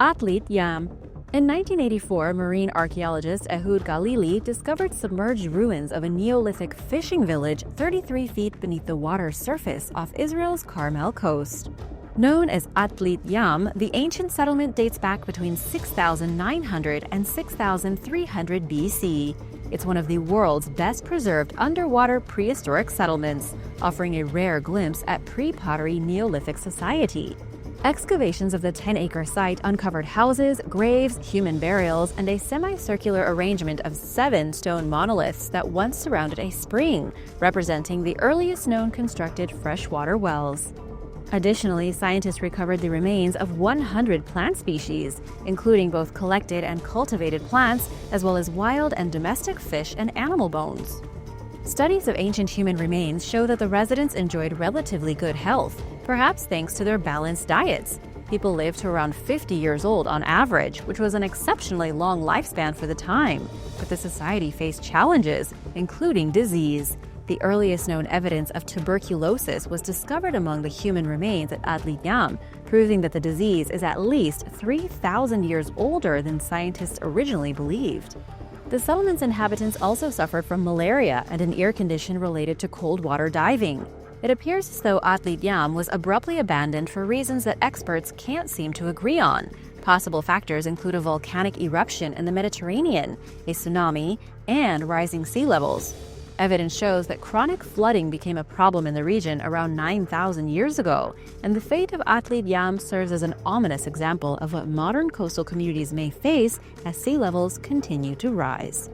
Atlit Yam. In 1984, marine archaeologist Ehud Galili discovered submerged ruins of a Neolithic fishing village 33 feet beneath the water surface off Israel's Carmel coast. Known as Atlit Yam, the ancient settlement dates back between 6,900 and 6,300 BC. It's one of the world's best preserved underwater prehistoric settlements, offering a rare glimpse at pre-pottery Neolithic society. Excavations of the 10-acre site uncovered houses, graves, human burials, and a semicircular arrangement of 7 stone monoliths that once surrounded a spring, representing the earliest known constructed freshwater wells. Additionally, scientists recovered the remains of 100 plant species, including both collected and cultivated plants, as well as wild and domestic fish and animal bones. Studies of ancient human remains show that the residents enjoyed relatively good health, perhaps thanks to their balanced diets. People lived to around 50 years old on average, which was an exceptionally long lifespan for the time. But the society faced challenges, including disease. The earliest known evidence of tuberculosis was discovered among the human remains at Atlit Yam, proving that the disease is at least 3,000 years older than scientists originally believed. The settlement's inhabitants also suffered from malaria and an ear condition related to cold water diving. It appears as though Atlit Yam was abruptly abandoned for reasons that experts can't seem to agree on. Possible factors include a volcanic eruption in the Mediterranean, a tsunami, and rising sea levels. Evidence shows that chronic flooding became a problem in the region around 9,000 years ago, and the fate of Atlit Yam serves as an ominous example of what modern coastal communities may face as sea levels continue to rise.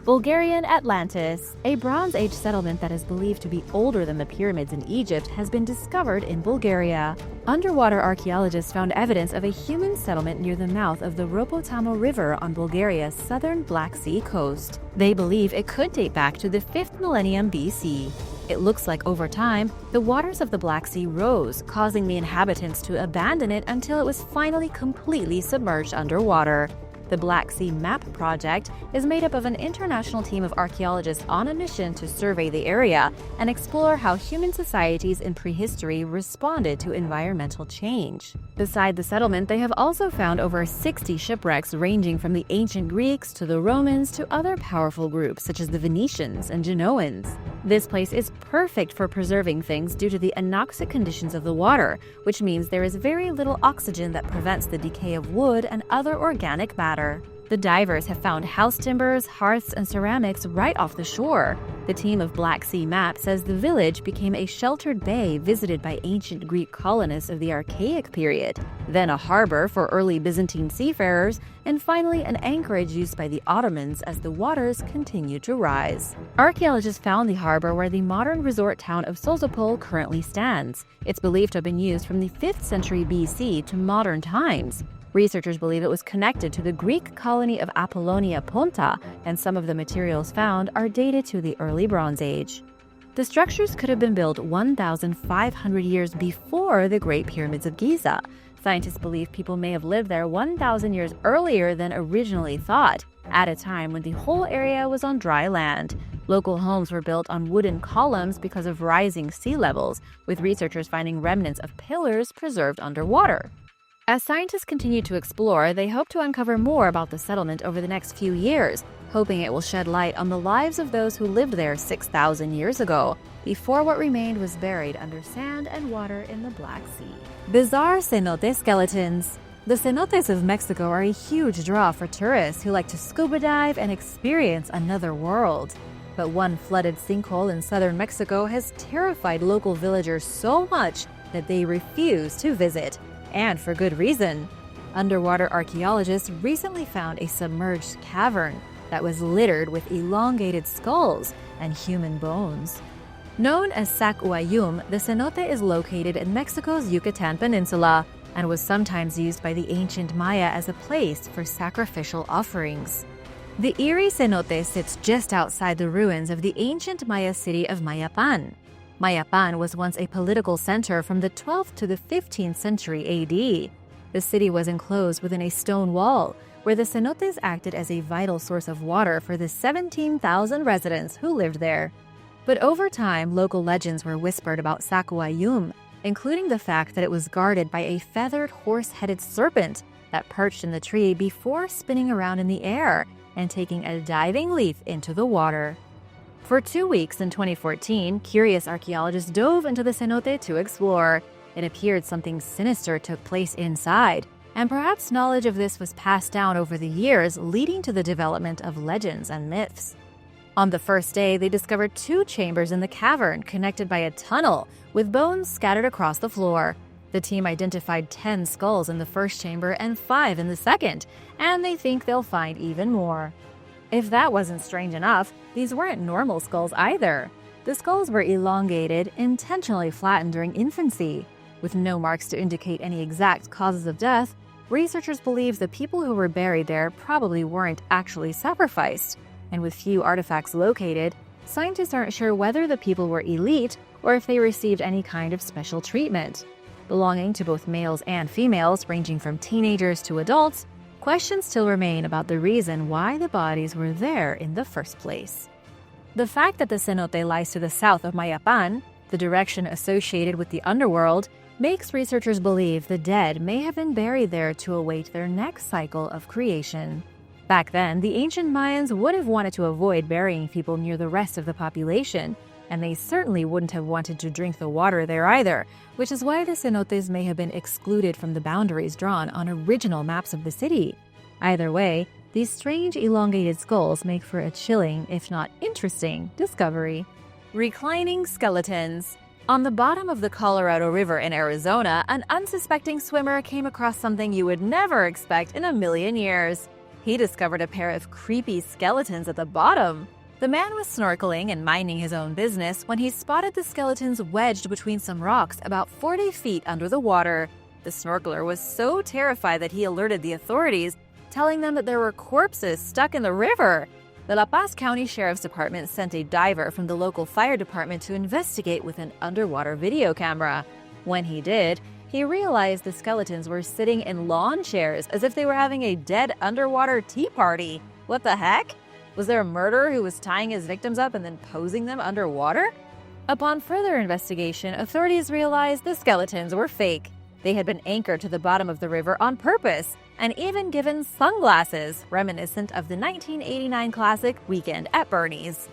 Bulgarian Atlantis. A Bronze Age settlement that is believed to be older than the pyramids in Egypt has been discovered in Bulgaria. Underwater archaeologists found evidence of a human settlement near the mouth of the Ropotamo River on Bulgaria's southern Black Sea coast. They believe it could date back to the 5th millennium BC. It looks like over time, the waters of the Black Sea rose, causing the inhabitants to abandon it until it was finally completely submerged underwater. The Black Sea Map Project is made up of an international team of archaeologists on a mission to survey the area and explore how human societies in prehistory responded to environmental change. Beside the settlement, they have also found over 60 shipwrecks ranging from the ancient Greeks to the Romans to other powerful groups such as the Venetians and Genoans. This place is perfect for preserving things due to the anoxic conditions of the water, which means there is very little oxygen that prevents the decay of wood and other organic matter. The divers have found house timbers, hearths, and ceramics right off the shore. The team of Black Sea Map says the village became a sheltered bay visited by ancient Greek colonists of the Archaic period, then a harbor for early Byzantine seafarers, and finally an anchorage used by the Ottomans as the waters continued to rise. Archaeologists found the harbor where the modern resort town of Sozopol currently stands. It's believed to have been used from the 5th century BC to modern times. Researchers believe it was connected to the Greek colony of Apollonia Ponta, and some of the materials found are dated to the early Bronze Age. The structures could have been built 1,500 years before the Great Pyramids of Giza. Scientists believe people may have lived there 1,000 years earlier than originally thought, at a time when the whole area was on dry land. Local homes were built on wooden columns because of rising sea levels, with researchers finding remnants of pillars preserved underwater. As scientists continue to explore, they hope to uncover more about the settlement over the next few years, hoping it will shed light on the lives of those who lived there 6,000 years ago, before what remained was buried under sand and water in the Black Sea. Bizarre cenote skeletons. The cenotes of Mexico are a huge draw for tourists who like to scuba dive and experience another world. But one flooded sinkhole in southern Mexico has terrified local villagers so much that they refuse to visit. And for good reason. Underwater archaeologists recently found a submerged cavern that was littered with elongated skulls and human bones. Known as Sac-Uyum, the cenote is located in Mexico's Yucatan Peninsula and was sometimes used by the ancient Maya as a place for sacrificial offerings. The eerie cenote sits just outside the ruins of the ancient Maya city of Mayapan. Mayapan was once a political center from the 12th to the 15th century AD. The city was enclosed within a stone wall, where the cenotes acted as a vital source of water for the 17,000 residents who lived there. But over time, local legends were whispered about Sac-Uyum, including the fact that it was guarded by a feathered horse-headed serpent, that perched in the tree before spinning around in the air and taking a diving leap into the water. For 2 weeks in 2014, curious archaeologists dove into the cenote to explore. It appeared something sinister took place inside, and perhaps knowledge of this was passed down over the years, leading to the development of legends and myths. On the first day, they discovered 2 chambers in the cavern connected by a tunnel, with bones scattered across the floor. The team identified 10 skulls in the first chamber and 5 in the second, and they think they'll find even more. If that wasn't strange enough, these weren't normal skulls either. The skulls were elongated, intentionally flattened during infancy. With no marks to indicate any exact causes of death, researchers believe the people who were buried there probably weren't actually sacrificed. And with few artifacts located, scientists aren't sure whether the people were elite or if they received any kind of special treatment. Belonging to both males and females, ranging from teenagers to adults, questions still remain about the reason why the bodies were there in the first place. The fact that the cenote lies to the south of Mayapan, the direction associated with the underworld, makes researchers believe the dead may have been buried there to await their next cycle of creation. Back then, the ancient Mayans would have wanted to avoid burying people near the rest of the population, and they certainly wouldn't have wanted to drink the water there either, which is why the cenotes may have been excluded from the boundaries drawn on original maps of the city. Either way, these strange elongated skulls make for a chilling, if not interesting, discovery. Reclining skeletons. On the bottom of the Colorado River in Arizona, an unsuspecting swimmer came across something you would never expect in a million years. He discovered a pair of creepy skeletons at the bottom. The man was snorkeling and minding his own business when he spotted the skeletons wedged between some rocks about 40 feet under the water. The snorkeler was so terrified that he alerted the authorities, telling them that there were corpses stuck in the river. The La Paz County Sheriff's Department sent a diver from the local fire department to investigate with an underwater video camera. When he did, he realized the skeletons were sitting in lawn chairs as if they were having a dead underwater tea party. What the heck? Was there a murderer who was tying his victims up and then posing them underwater? Upon further investigation, authorities realized the skeletons were fake. They had been anchored to the bottom of the river on purpose and even given sunglasses, reminiscent of the 1989 classic Weekend at Bernie's.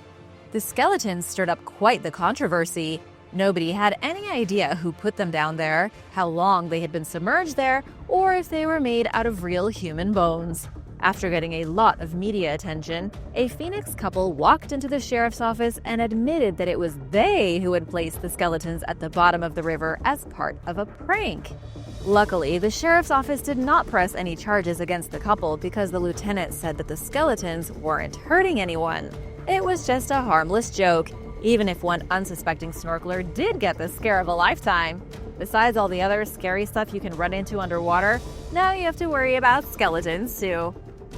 The skeletons stirred up quite the controversy. Nobody had any idea who put them down there, how long they had been submerged there, or if they were made out of real human bones. After getting a lot of media attention, a Phoenix couple walked into the sheriff's office and admitted that it was they who had placed the skeletons at the bottom of the river as part of a prank. Luckily, the sheriff's office did not press any charges against the couple because the lieutenant said that the skeletons weren't hurting anyone. It was just a harmless joke, even if one unsuspecting snorkeler did get the scare of a lifetime. Besides all the other scary stuff you can run into underwater, now you have to worry about skeletons too.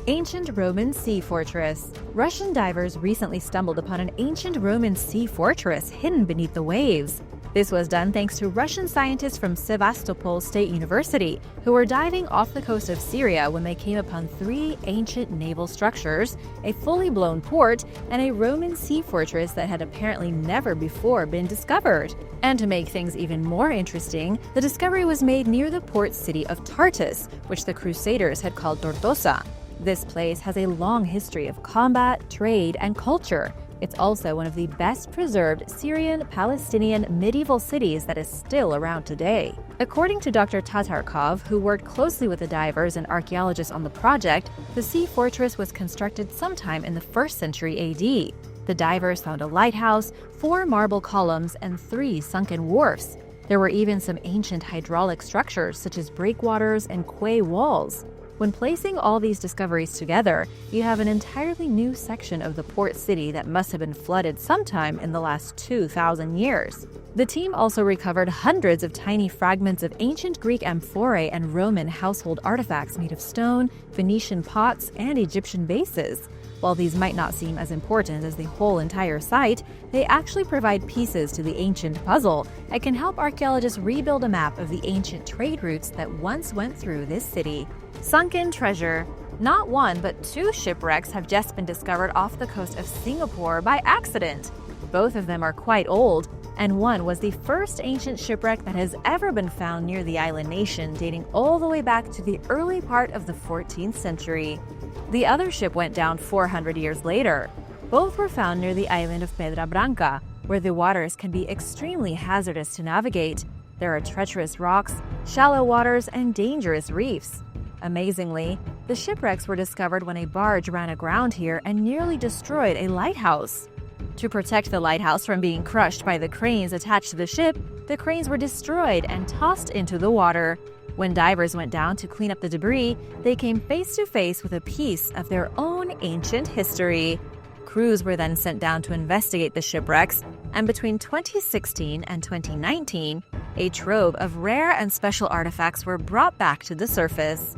Ancient Roman Sea Fortress. Russian divers recently stumbled upon an ancient Roman sea fortress hidden beneath the waves. This was done thanks to Russian scientists from Sevastopol State University, who were diving off the coast of Syria when they came upon 3 ancient naval structures, a fully blown port, and a Roman sea fortress that had apparently never before been discovered. And to make things even more interesting, the discovery was made near the port city of Tartus, which the Crusaders had called Tortosa. This place has a long history of combat, trade, and culture. It's also one of the best preserved Syrian-Palestinian medieval cities that is still around today. According to Dr. Tatarkov, who worked closely with the divers and archaeologists on the project, the sea fortress was constructed sometime in the 1st century AD. The divers found a lighthouse, 4 marble columns, and 3 sunken wharfs. There were even some ancient hydraulic structures such as breakwaters and quay walls. When placing all these discoveries together, you have an entirely new section of the port city that must have been flooded sometime in the last 2,000 years. The team also recovered hundreds of tiny fragments of ancient Greek amphorae and Roman household artifacts made of stone, Venetian pots, and Egyptian vases. While these might not seem as important as the whole entire site, they actually provide pieces to the ancient puzzle and can help archaeologists rebuild a map of the ancient trade routes that once went through this city. Sunken treasure. Not 1, but 2 shipwrecks have just been discovered off the coast of Singapore by accident. Both of them are quite old, and one was the first ancient shipwreck that has ever been found near the island nation, dating all the way back to the early part of the 14th century. The other ship went down 400 years later. Both were found near the island of Pedra Branca, where the waters can be extremely hazardous to navigate. There are treacherous rocks, shallow waters, and dangerous reefs. Amazingly, the shipwrecks were discovered when a barge ran aground here and nearly destroyed a lighthouse. To protect the lighthouse from being crushed by the cranes attached to the ship, the cranes were destroyed and tossed into the water. When divers went down to clean up the debris, they came face to face with a piece of their own ancient history. Crews were then sent down to investigate the shipwrecks, and between 2016 and 2019, a trove of rare and special artifacts were brought back to the surface.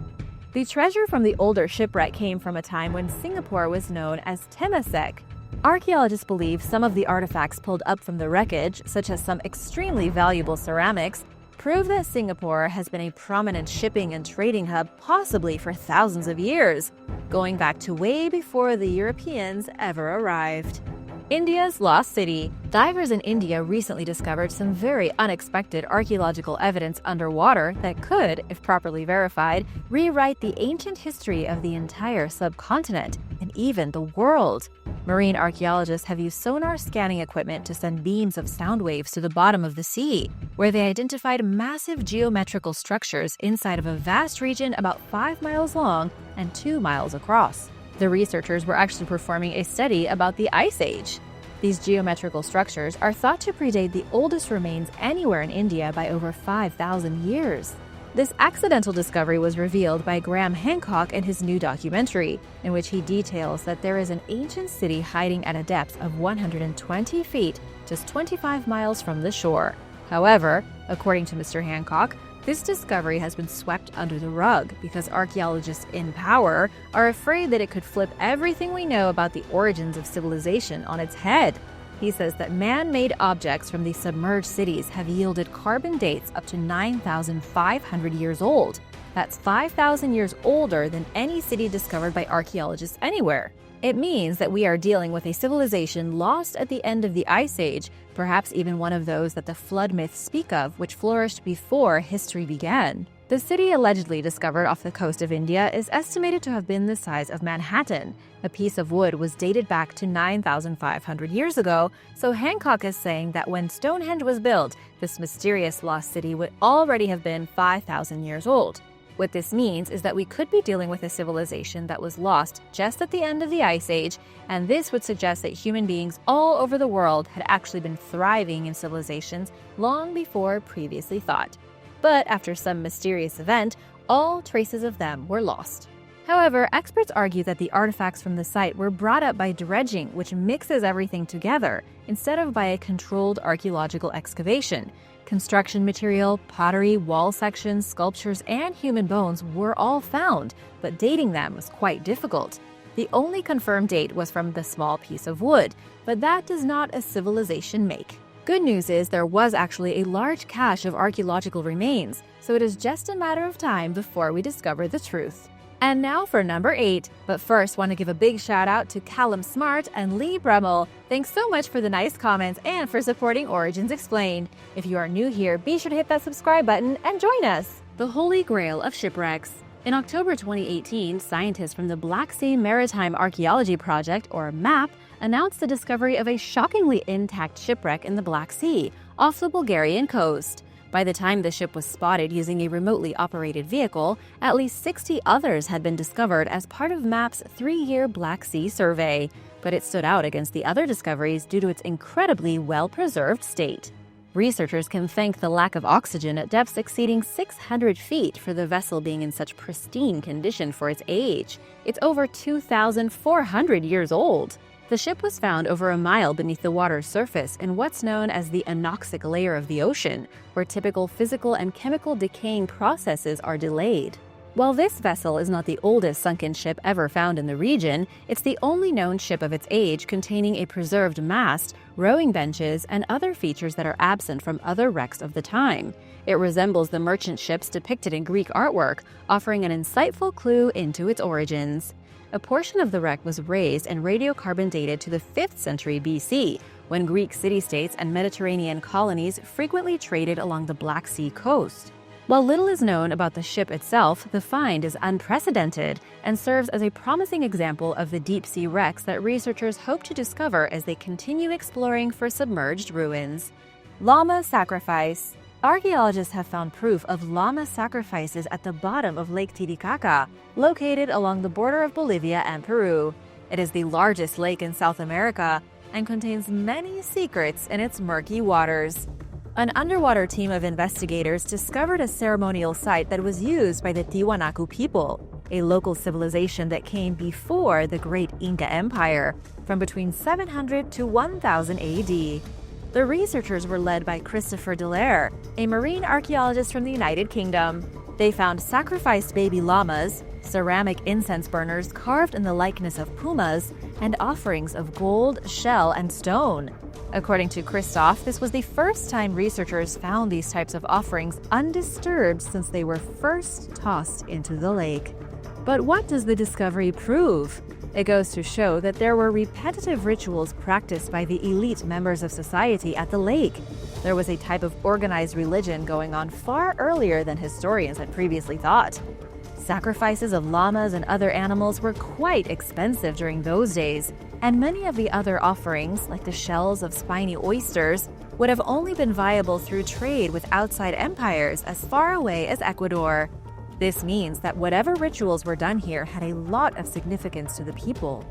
The treasure from the older shipwreck came from a time when Singapore was known as Temasek. Archaeologists believe some of the artifacts pulled up from the wreckage, such as some extremely valuable ceramics, prove that Singapore has been a prominent shipping and trading hub possibly for thousands of years, going back to way before the Europeans ever arrived. India's Lost City. Divers in India recently discovered some very unexpected archaeological evidence underwater that could, if properly verified, rewrite the ancient history of the entire subcontinent and even the world. Marine archaeologists have used sonar scanning equipment to send beams of sound waves to the bottom of the sea, where they identified massive geometrical structures inside of a vast region about 5 miles long and 2 miles across. The researchers were actually performing a study about the Ice Age. These geometrical structures are thought to predate the oldest remains anywhere in India by over 5,000 years. This accidental discovery was revealed by Graham Hancock in his new documentary, in which he details that there is an ancient city hiding at a depth of 120 feet, just 25 miles from the shore. However, according to Mr. Hancock, this discovery has been swept under the rug because archaeologists in power are afraid that it could flip everything we know about the origins of civilization on its head. He says that man-made objects from these submerged cities have yielded carbon dates up to 9,500 years old. That's 5,000 years older than any city discovered by archaeologists anywhere. It means that we are dealing with a civilization lost at the end of the Ice Age, perhaps even one of those that the flood myths speak of, which flourished before history began. The city allegedly discovered off the coast of India is estimated to have been the size of Manhattan. A piece of wood was dated back to 9,500 years ago, so Hancock is saying that when Stonehenge was built, this mysterious lost city would already have been 5,000 years old. What this means is that we could be dealing with a civilization that was lost just at the end of the Ice Age, and this would suggest that human beings all over the world had actually been thriving in civilizations long before previously thought. But after some mysterious event, all traces of them were lost. However, experts argue that the artifacts from the site were brought up by dredging, which mixes everything together, instead of by a controlled archaeological excavation. Construction material, pottery, wall sections, sculptures, and human bones were all found, but dating them was quite difficult. The only confirmed date was from the small piece of wood, but that does not a civilization make. Good news is there was actually a large cache of archaeological remains, so it is just a matter of time before we discover the truth. And now for number 8, but first want to give a big shout out to Callum Smart and Lee Bremmel. Thanks so much for the nice comments and for supporting Origins Explained. If you are new here, be sure to hit that subscribe button and join us. The Holy Grail of Shipwrecks. In October 2018, scientists from the Black Sea Maritime Archaeology Project, or MAP, announced the discovery of a shockingly intact shipwreck in the Black Sea, off the Bulgarian coast. By the time the ship was spotted using a remotely operated vehicle, at least 60 others had been discovered as part of MAP's 3-year Black Sea survey. But it stood out against the other discoveries due to its incredibly well-preserved state. Researchers can thank the lack of oxygen at depths exceeding 600 feet for the vessel being in such pristine condition for its age. It's over 2,400 years old. The ship was found over a mile beneath the water's surface in what's known as the anoxic layer of the ocean, where typical physical and chemical decaying processes are delayed. While this vessel is not the oldest sunken ship ever found in the region, it's the only known ship of its age containing a preserved mast, rowing benches, and other features that are absent from other wrecks of the time. It resembles the merchant ships depicted in Greek artwork, offering an insightful clue into its origins. A portion of the wreck was raised and radiocarbon dated to the 5th century BC, when Greek city-states and Mediterranean colonies frequently traded along the Black Sea coast. While little is known about the ship itself, the find is unprecedented and serves as a promising example of the deep-sea wrecks that researchers hope to discover as they continue exploring for submerged ruins. Llama sacrifice. Archaeologists have found proof of llama sacrifices at the bottom of Lake Titicaca, located along the border of Bolivia and Peru. It is the largest lake in South America and contains many secrets in its murky waters. An underwater team of investigators discovered a ceremonial site that was used by the Tiwanaku people, a local civilization that came before the great Inca Empire, from between 700 to 1000 AD. The researchers were led by Christopher Dallaire, a marine archaeologist from the United Kingdom. They found sacrificed baby llamas, ceramic incense burners carved in the likeness of pumas, and offerings of gold, shell, and stone. According to Christoph, this was the first time researchers found these types of offerings undisturbed since they were first tossed into the lake. But what does the discovery prove? It goes to show that there were repetitive rituals practiced by the elite members of society at the lake. There was a type of organized religion going on far earlier than historians had previously thought. Sacrifices of llamas and other animals were quite expensive during those days, and many of the other offerings, like the shells of spiny oysters, would have only been viable through trade with outside empires as far away as Ecuador. This means that whatever rituals were done here had a lot of significance to the people.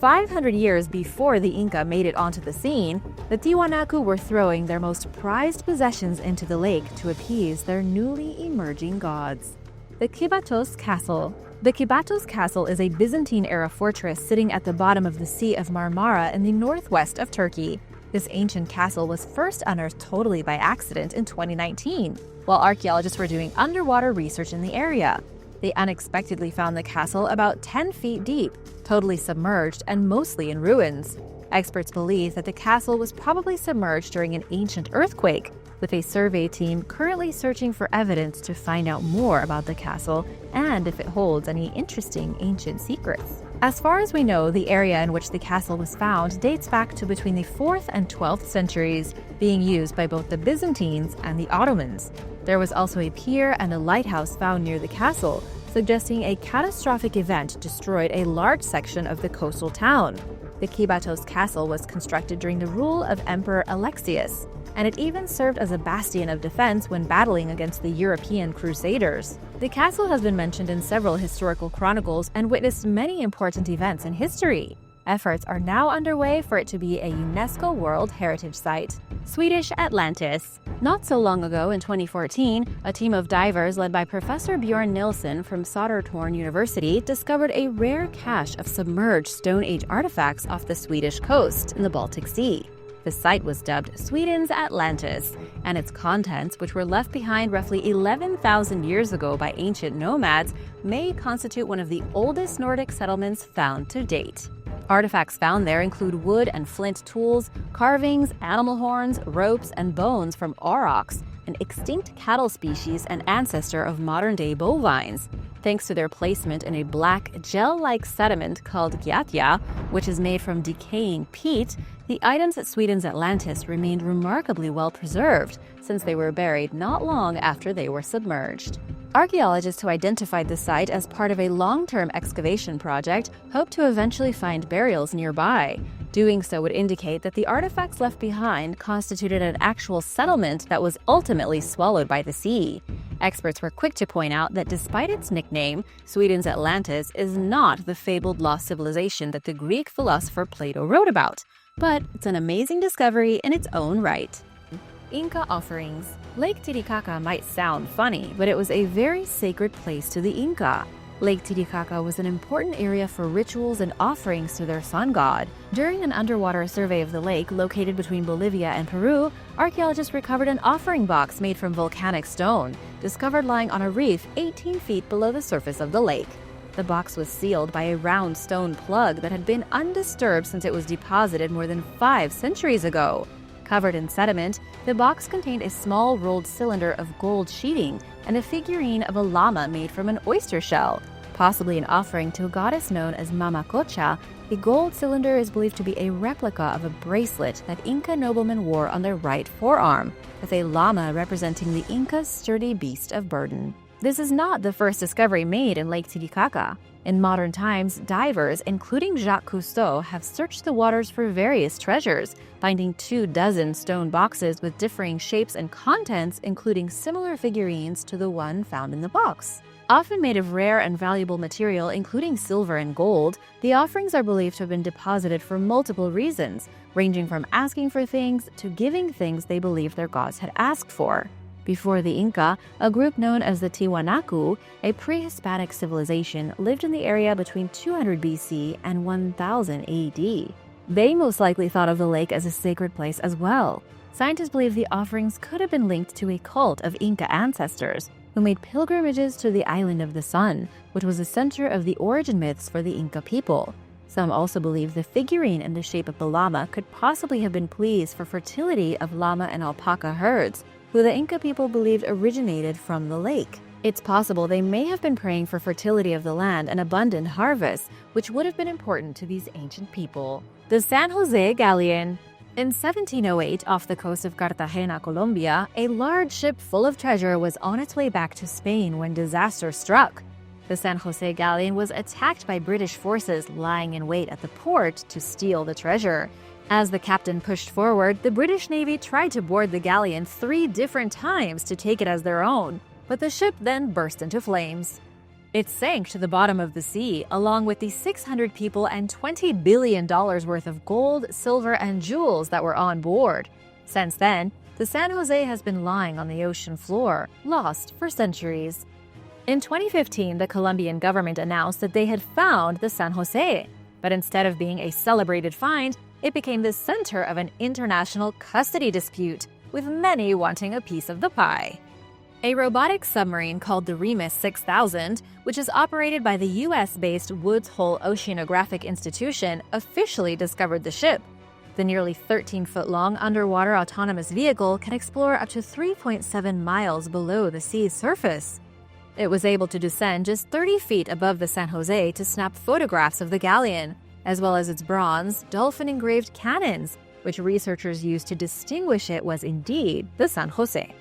500 years before the Inca made it onto the scene, the Tiwanaku were throwing their most prized possessions into the lake to appease their newly emerging gods. The Kibatos Castle. The Kibatos Castle is a Byzantine-era fortress sitting at the bottom of the Sea of Marmara in the northwest of Turkey. This ancient castle was first unearthed totally by accident in 2019, while archaeologists were doing underwater research in the area. They unexpectedly found the castle about 10 feet deep, totally submerged and mostly in ruins. Experts believe that the castle was probably submerged during an ancient earthquake, with a survey team currently searching for evidence to find out more about the castle and if it holds any interesting ancient secrets. As far as we know, the area in which the castle was found dates back to between the 4th and 12th centuries, being used by both the Byzantines and the Ottomans. There was also a pier and a lighthouse found near the castle, suggesting a catastrophic event destroyed a large section of the coastal town. The Kibatos Castle was constructed during the rule of Emperor Alexius, and it even served as a bastion of defense when battling against the European Crusaders. The castle has been mentioned in several historical chronicles and witnessed many important events in history. Efforts are now underway for it to be a UNESCO World Heritage Site. Swedish Atlantis. Not so long ago, in 2014, a team of divers led by Professor Björn Nilsson from Södertörn University discovered a rare cache of submerged Stone Age artifacts off the Swedish coast in the Baltic Sea. The site was dubbed Sweden's Atlantis, and its contents, which were left behind roughly 11,000 years ago by ancient nomads, may constitute one of the oldest Nordic settlements found to date. Artifacts found there include wood and flint tools, carvings, animal horns, ropes, and bones from aurochs, an extinct cattle species and ancestor of modern-day bovines. Thanks to their placement in a black, gel-like sediment called gyatja, which is made from decaying peat, the items at Sweden's Atlantis remained remarkably well preserved, since they were buried not long after they were submerged. Archaeologists who identified the site as part of a long-term excavation project hope to eventually find burials nearby. Doing so would indicate that the artifacts left behind constituted an actual settlement that was ultimately swallowed by the sea. Experts were quick to point out that despite its nickname, Sweden's Atlantis is not the fabled lost civilization that the Greek philosopher Plato wrote about, but it's an amazing discovery in its own right. Inca offerings. Lake Titicaca might sound funny, but it was a very sacred place to the Inca. Lake Titicaca was an important area for rituals and offerings to their sun god. During an underwater survey of the lake located between Bolivia and Peru, archaeologists recovered an offering box made from volcanic stone, discovered lying on a reef 18 feet below the surface of the lake. The box was sealed by a round stone plug that had been undisturbed since it was deposited more than 5 centuries ago. Covered in sediment, the box contained a small rolled cylinder of gold sheeting and a figurine of a llama made from an oyster shell. Possibly an offering to a goddess known as Mama Cocha, the gold cylinder is believed to be a replica of a bracelet that Inca noblemen wore on their right forearm, with a llama representing the Inca's sturdy beast of burden. This is not the first discovery made in Lake Titicaca. In modern times, divers, including Jacques Cousteau, have searched the waters for various treasures, finding 24 stone boxes with differing shapes and contents, including similar figurines to the one found in the box. Often made of rare and valuable material, including silver and gold, the offerings are believed to have been deposited for multiple reasons, ranging from asking for things to giving things they believed their gods had asked for. Before the Inca, a group known as the Tiwanaku, a pre-Hispanic civilization, lived in the area between 200 BC and 1000 AD. They most likely thought of the lake as a sacred place as well. Scientists believe the offerings could have been linked to a cult of Inca ancestors, who made pilgrimages to the Island of the Sun, which was the center of the origin myths for the Inca people. Some also believe the figurine in the shape of the llama could possibly have been pleas for fertility of llama and alpaca herds, who the Inca people believed originated from the lake. It's possible they may have been praying for fertility of the land and abundant harvest, which would have been important to these ancient people. The San Jose Galleon. In 1708, off the coast of Cartagena, Colombia, a large ship full of treasure was on its way back to Spain when disaster struck. The San Jose Galleon was attacked by British forces lying in wait at the port to steal the treasure. As the captain pushed forward, the British Navy tried to board the galleon 3 different times to take it as their own, but the ship then burst into flames. It sank to the bottom of the sea, along with the 600 people and $20 billion worth of gold, silver, and jewels that were on board. Since then, the San Jose has been lying on the ocean floor, lost for centuries. In 2015, the Colombian government announced that they had found the San Jose, but instead of being a celebrated find, it became the center of an international custody dispute, with many wanting a piece of the pie. A robotic submarine called the Remus 6000, which is operated by the US-based Woods Hole Oceanographic Institution, officially discovered the ship. The nearly 13-foot-long underwater autonomous vehicle can explore up to 3.7 miles below the sea's surface. It was able to descend just 30 feet above the San Jose to snap photographs of the galleon, as well as its bronze, dolphin-engraved cannons, which researchers used to distinguish it was indeed the San Jose.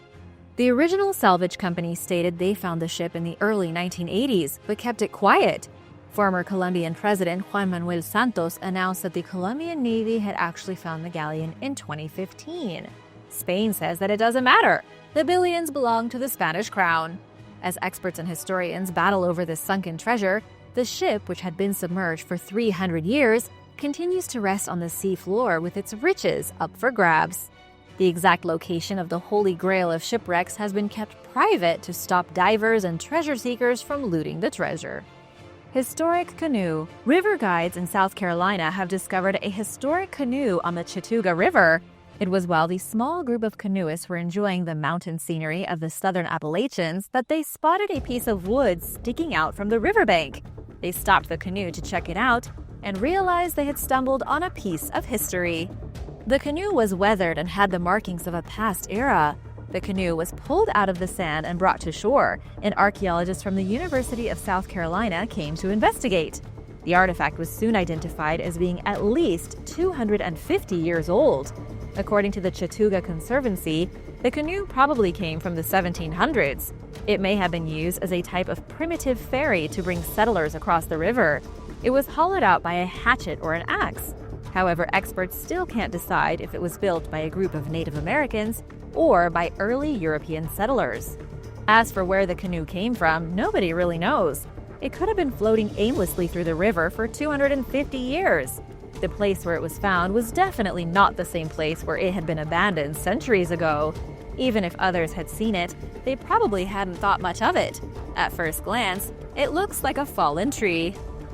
The original salvage company stated they found the ship in the early 1980s, but kept it quiet. Former Colombian President Juan Manuel Santos announced that the Colombian Navy had actually found the galleon in 2015. Spain says that it doesn't matter. The billions belong to the Spanish crown. As experts and historians battle over this sunken treasure, the ship, which had been submerged for 300 years, continues to rest on the sea floor with its riches up for grabs. The exact location of the holy grail of shipwrecks has been kept private to stop divers and treasure seekers from looting the treasure. Historic canoe. River guides in South Carolina have discovered a historic canoe on the Chattooga River. It was while the small group of canoeists were enjoying the mountain scenery of the southern Appalachians that they spotted a piece of wood sticking out from the riverbank. They stopped the canoe to check it out and realized they had stumbled on a piece of history. The canoe was weathered and had the markings of a past era. The canoe was pulled out of the sand and brought to shore, and archaeologists from the University of South Carolina came to investigate. The artifact was soon identified as being at least 250 years old. According to the Chattooga Conservancy, the canoe probably came from the 1700s. It may have been used as a type of primitive ferry to bring settlers across the river. It was hollowed out by a hatchet or an axe. However, experts still can't decide if it was built by a group of Native Americans or by early European settlers. As for where the canoe came from, nobody really knows. It could have been floating aimlessly through the river for 250 years. The place where it was found was definitely not the same place where it had been abandoned centuries ago. Even if others had seen it, they probably hadn't thought much of it. At first glance, it looks like a fallen tree.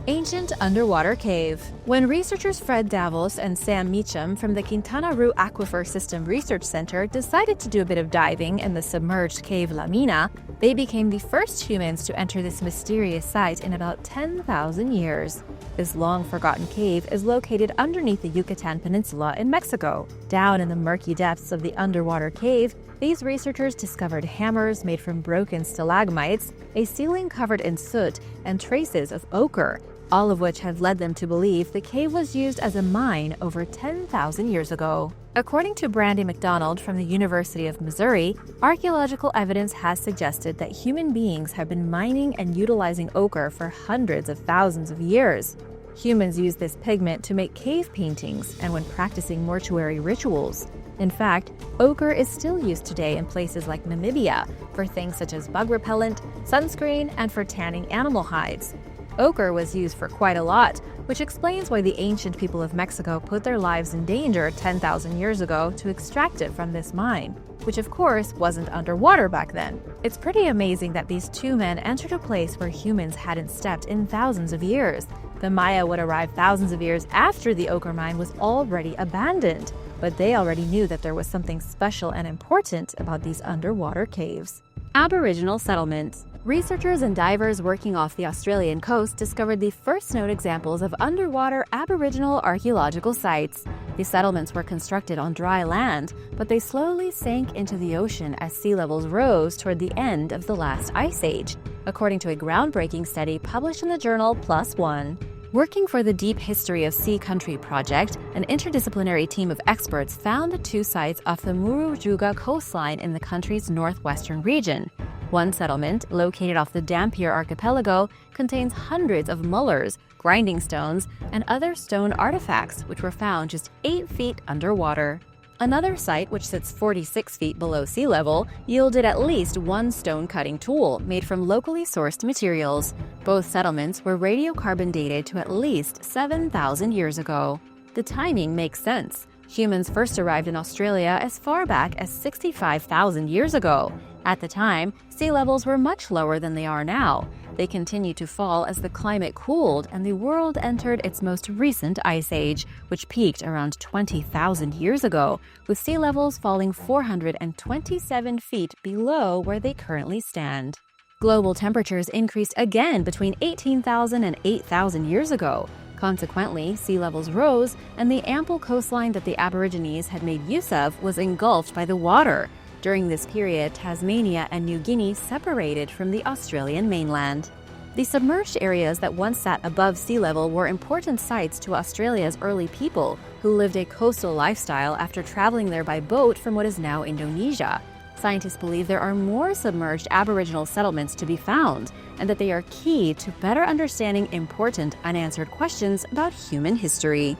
Ancient underwater cave. When researchers Fred Davos and Sam Meacham from the Quintana Roo Aquifer System Research Center decided to do a bit of diving in the submerged cave La Mina, they became the first humans to enter this mysterious site in about 10,000 years. This long-forgotten cave is located underneath the Yucatan Peninsula in Mexico. Down in the murky depths of the underwater cave, These researchers discovered hammers made from broken stalagmites, a ceiling covered in soot, and traces of ochre, all of which have led them to believe the cave was used as a mine over 10,000 years ago. According to Brandy McDonald from the University of Missouri, archaeological evidence has suggested that human beings have been mining and utilizing ochre for hundreds of thousands of years. Humans use this pigment to make cave paintings and when practicing mortuary rituals. In fact, ochre is still used today in places like Namibia for things such as bug repellent, sunscreen, and for tanning animal hides. Ochre was used for quite a lot, which explains why the ancient people of Mexico put their lives in danger 10,000 years ago to extract it from this mine, which of course wasn't underwater back then. It's pretty amazing that these two men entered a place where humans hadn't stepped in thousands of years. The Maya would arrive thousands of years after the ochre mine was already abandoned, but they already knew that there was something special and important about these underwater caves. Aboriginal settlements. Researchers and divers working off the Australian coast discovered the first known examples of underwater Aboriginal archaeological sites. These settlements were constructed on dry land, but they slowly sank into the ocean as sea levels rose toward the end of the last ice age, according to a groundbreaking study published in the journal PLOS ONE. Working for the Deep History of Sea Country project, an interdisciplinary team of experts found the two sites off the Murujuga coastline in the country's northwestern region. One settlement, located off the Dampier archipelago, contains hundreds of mullers, grinding stones, and other stone artifacts which were found just 8 feet underwater. Another site, which sits 46 feet below sea level, yielded at least one stone-cutting tool made from locally sourced materials. Both settlements were radiocarbon dated to at least 7,000 years ago. The timing makes sense. Humans first arrived in Australia as far back as 65,000 years ago. At the time, sea levels were much lower than they are now. They continued to fall as the climate cooled and the world entered its most recent ice age, which peaked around 20,000 years ago, with sea levels falling 427 feet below where they currently stand. Global temperatures increased again between 18,000 and 8,000 years ago. Consequently, sea levels rose, and the ample coastline that the Aborigines had made use of was engulfed by the water. During this period, Tasmania and New Guinea separated from the Australian mainland. The submerged areas that once sat above sea level were important sites to Australia's early people, who lived a coastal lifestyle after traveling there by boat from what is now Indonesia. Scientists believe there are more submerged Aboriginal settlements to be found, and that they are key to better understanding important unanswered questions about human history.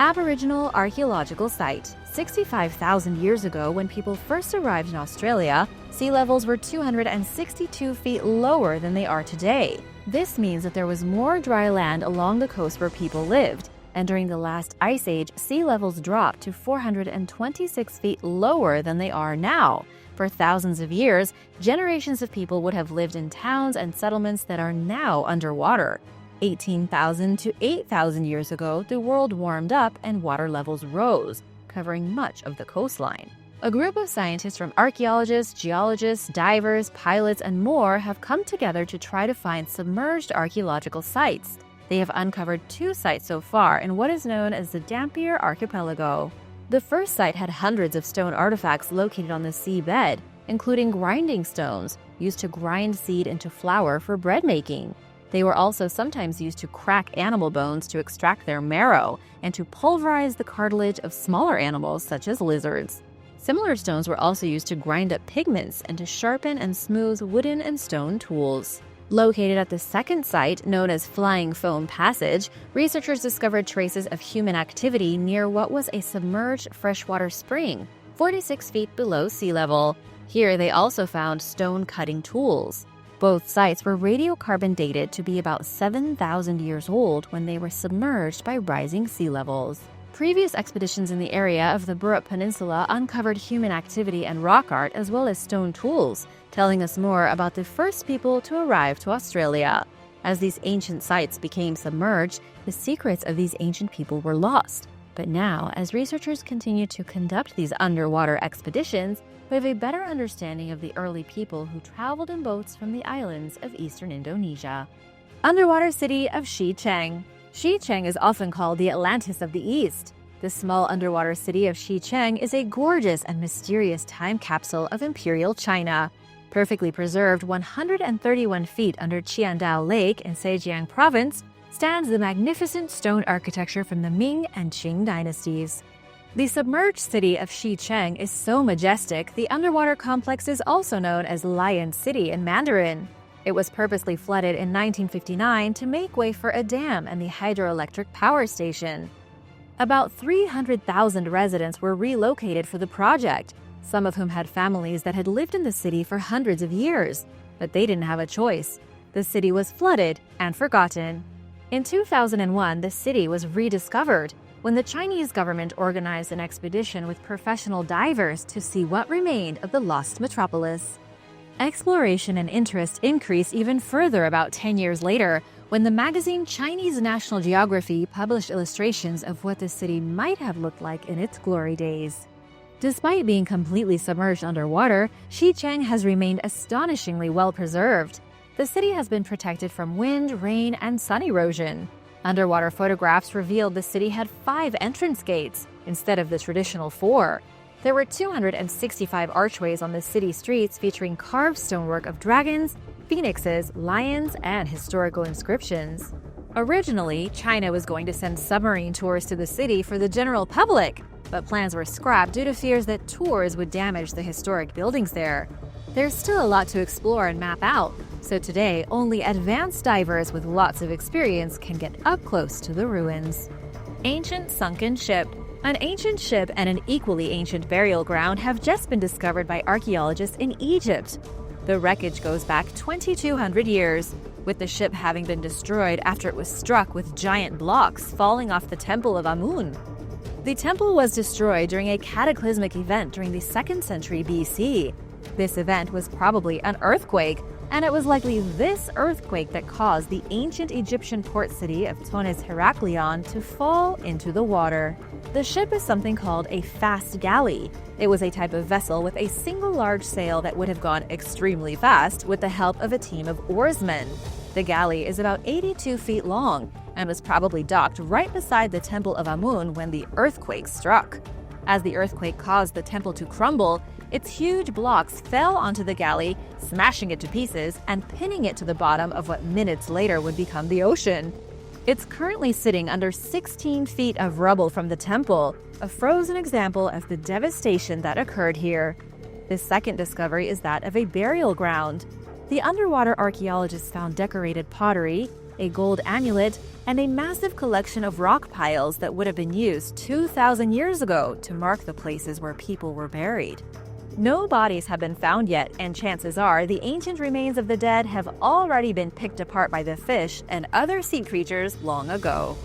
Aboriginal Archaeological Site. 65,000 years ago, when people first arrived in Australia, sea levels were 262 feet lower than they are today. This means that there was more dry land along the coast where people lived, and during the last ice age, sea levels dropped to 426 feet lower than they are now. For thousands of years, generations of people would have lived in towns and settlements that are now underwater. 18,000 to 8,000 years ago, the world warmed up and water levels rose, covering much of the coastline. A group of scientists from archaeologists, geologists, divers, pilots, and more have come together to try to find submerged archaeological sites. They have uncovered 2 sites so far in what is known as the Dampier archipelago. The first site had hundreds of stone artifacts located on the seabed, including grinding stones used to grind seed into flour for bread making. They were also sometimes used to crack animal bones to extract their marrow and to pulverize the cartilage of smaller animals such as lizards. Similar stones were also used to grind up pigments and to sharpen and smooth wooden and stone tools. Located at the second site, known as Flying Foam Passage, researchers discovered traces of human activity near what was a submerged freshwater spring, 46 feet below sea level. Here they also found stone-cutting tools. Both sites were radiocarbon dated to be about 7,000 years old when they were submerged by rising sea levels. Previous expeditions in the area of the Burrup Peninsula uncovered human activity and rock art as well as stone tools, telling us more about the first people to arrive to Australia. As these ancient sites became submerged, the secrets of these ancient people were lost. But now, as researchers continue to conduct these underwater expeditions, we have a better understanding of the early people who traveled in boats from the islands of eastern Indonesia. Underwater city of Xicheng. Xicheng is often called the Atlantis of the East. The small underwater city of Xicheng is a gorgeous and mysterious time capsule of imperial China. Perfectly preserved 131 feet under Qiandao Lake in Zhejiang Province stands the magnificent stone architecture from the Ming and Qing dynasties. The submerged city of Xicheng is so majestic, the underwater complex is also known as Lion City in Mandarin. It was purposely flooded in 1959 to make way for a dam and the hydroelectric power station. About 300,000 residents were relocated for the project, some of whom had families that had lived in the city for hundreds of years. But they didn't have a choice. The city was flooded and forgotten. In 2001, the city was rediscovered when the Chinese government organized an expedition with professional divers to see what remained of the lost metropolis. Exploration and interest increased even further about 10 years later when the magazine Chinese National Geography published illustrations of what the city might have looked like in its glory days. Despite being completely submerged underwater, Xicheng has remained astonishingly well preserved. The city has been protected from wind, rain, and sun erosion. Underwater photographs revealed the city had 5 entrance gates instead of the traditional 4. There were 265 archways on the city streets featuring carved stonework of dragons, phoenixes, lions, and historical inscriptions. Originally, China was going to send submarine tours to the city for the general public, but plans were scrapped due to fears that tours would damage the historic buildings there. There's still a lot to explore and map out, so today only advanced divers with lots of experience can get up close to the ruins. Ancient sunken ship. An ancient ship and an equally ancient burial ground have just been discovered by archaeologists in Egypt. The wreckage goes back 2,200 years, with the ship having been destroyed after it was struck with giant blocks falling off the Temple of Amun. The temple was destroyed during a cataclysmic event during the 2nd century BC. This event was probably an earthquake, and it was likely this earthquake that caused the ancient Egyptian port city of Tonis Heraklion to fall into the water. The ship is something called a fast galley. It was a type of vessel with a single large sail that would have gone extremely fast with the help of a team of oarsmen. The galley is about 82 feet long and was probably docked right beside the Temple of Amun when the earthquake struck. As the earthquake caused the temple to crumble, its huge blocks fell onto the galley, smashing it to pieces and pinning it to the bottom of what minutes later would become the ocean. It's currently sitting under 16 feet of rubble from the temple, a frozen example of the devastation that occurred here. The second discovery is that of a burial ground. The underwater archaeologists found decorated pottery, a gold amulet, and a massive collection of rock piles that would have been used 2,000 years ago to mark the places where people were buried. No bodies have been found yet, and chances are the ancient remains of the dead have already been picked apart by the fish and other sea creatures long ago.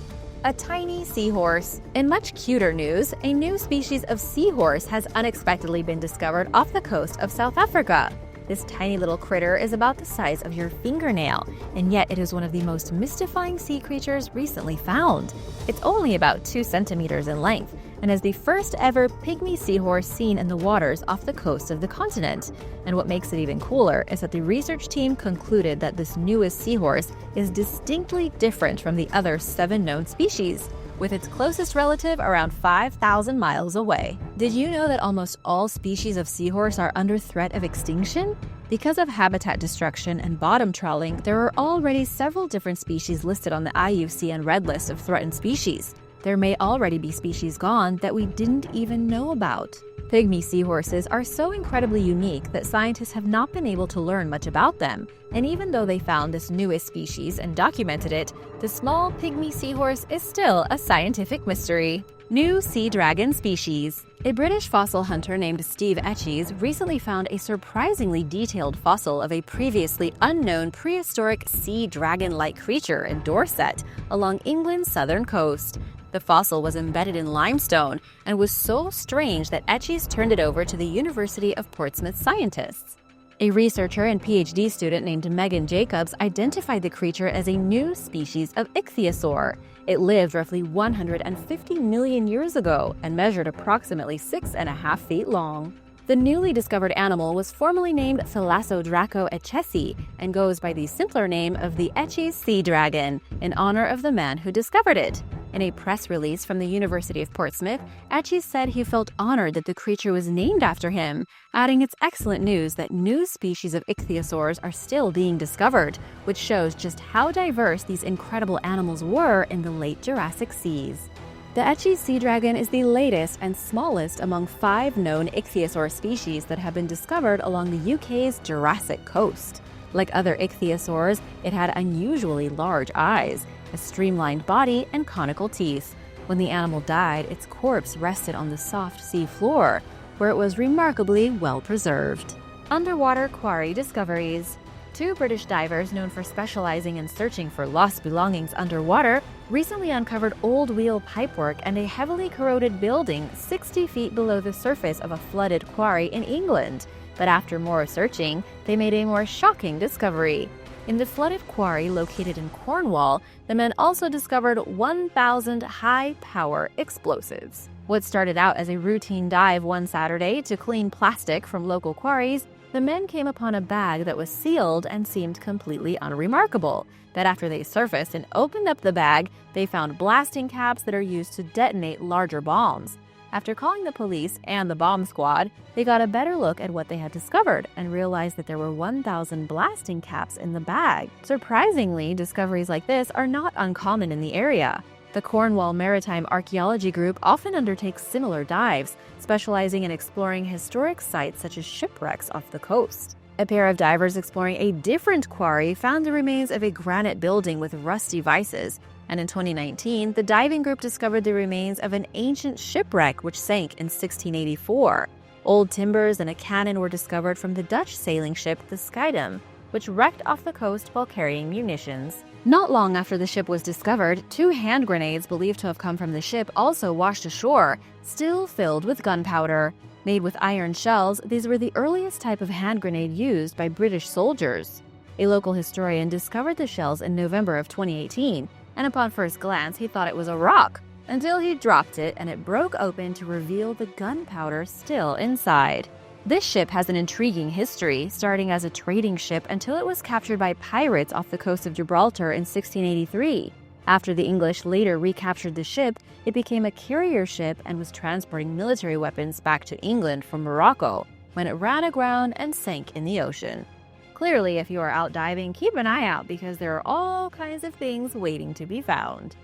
A tiny seahorse. In much cuter news, a new species of seahorse has unexpectedly been discovered off the coast of South Africa. This tiny little critter is about the size of your fingernail, and yet it is one of the most mystifying sea creatures recently found. It's only about 2 centimeters in length, and is the first ever pygmy seahorse seen in the waters off the coast of the continent. And what makes it even cooler is that the research team concluded that this newest seahorse is distinctly different from the other 7 known species, with its closest relative around 5,000 miles away. Did you know that almost all species of seahorse are under threat of extinction? Because of habitat destruction and bottom trawling, there are already several different species listed on the IUCN Red List of threatened species. There may already be species gone that we didn't even know about. Pygmy seahorses are so incredibly unique that scientists have not been able to learn much about them. And even though they found this newest species and documented it, the small pygmy seahorse is still a scientific mystery. New sea dragon species. A British fossil hunter named Steve Etches recently found a surprisingly detailed fossil of a previously unknown prehistoric sea dragon-like creature in Dorset, along England's southern coast. The fossil was embedded in limestone and was so strange that Etches turned it over to the University of Portsmouth scientists. A researcher and PhD student named Megan Jacobs identified the creature as a new species of ichthyosaur. It lived roughly 150 million years ago and measured approximately 6.5 feet long. The newly discovered animal was formerly named Thalassodraco etchesi and goes by the simpler name of the Etches sea dragon, in honor of the man who discovered it. In a press release from the University of Portsmouth, Etches said he felt honored that the creature was named after him, adding it's excellent news that new species of ichthyosaurs are still being discovered, which shows just how diverse these incredible animals were in the late Jurassic seas. The Etches sea dragon is the latest and smallest among 5 known ichthyosaur species that have been discovered along the UK's Jurassic coast. Like other ichthyosaurs, it had unusually large eyes, a streamlined body, and conical teeth. When the animal died, its corpse rested on the soft sea floor, where it was remarkably well preserved. Underwater quarry discoveries. 2 British divers known for specializing in searching for lost belongings underwater recently uncovered old wheel pipework and a heavily corroded building 60 feet below the surface of a flooded quarry in England. But after more searching, they made a more shocking discovery. In the flooded quarry located in Cornwall, the men also discovered 1,000 high-power explosives. What started out as a routine dive one Saturday to clean plastic from local quarries, the men came upon a bag that was sealed and seemed completely unremarkable. But after they surfaced and opened up the bag, they found blasting caps that are used to detonate larger bombs. After calling the police and the bomb squad, they got a better look at what they had discovered and realized that there were 1,000 blasting caps in the bag. Surprisingly, discoveries like this are not uncommon in the area. The Cornwall Maritime Archaeology Group often undertakes similar dives, specializing in exploring historic sites such as shipwrecks off the coast. A pair of divers exploring a different quarry found the remains of a granite building with rusty vices. And in 2019, the diving group discovered the remains of an ancient shipwreck which sank in 1684. Old timbers and a cannon were discovered from the Dutch sailing ship the Schiedam, which wrecked off the coast while carrying munitions. Not long after the ship was discovered, 2 hand grenades believed to have come from the ship also washed ashore, still filled with gunpowder. Made with iron shells, these were the earliest type of hand grenade used by British soldiers. A local historian discovered the shells in November of 2018, and upon first glance he thought it was a rock, until he dropped it and it broke open to reveal the gunpowder still inside. This ship has an intriguing history, starting as a trading ship until it was captured by pirates off the coast of Gibraltar in 1683. After the English later recaptured the ship, it became a carrier ship and was transporting military weapons back to England from Morocco, when it ran aground and sank in the ocean. Clearly, if you are out diving, keep an eye out because there are all kinds of things waiting to be found.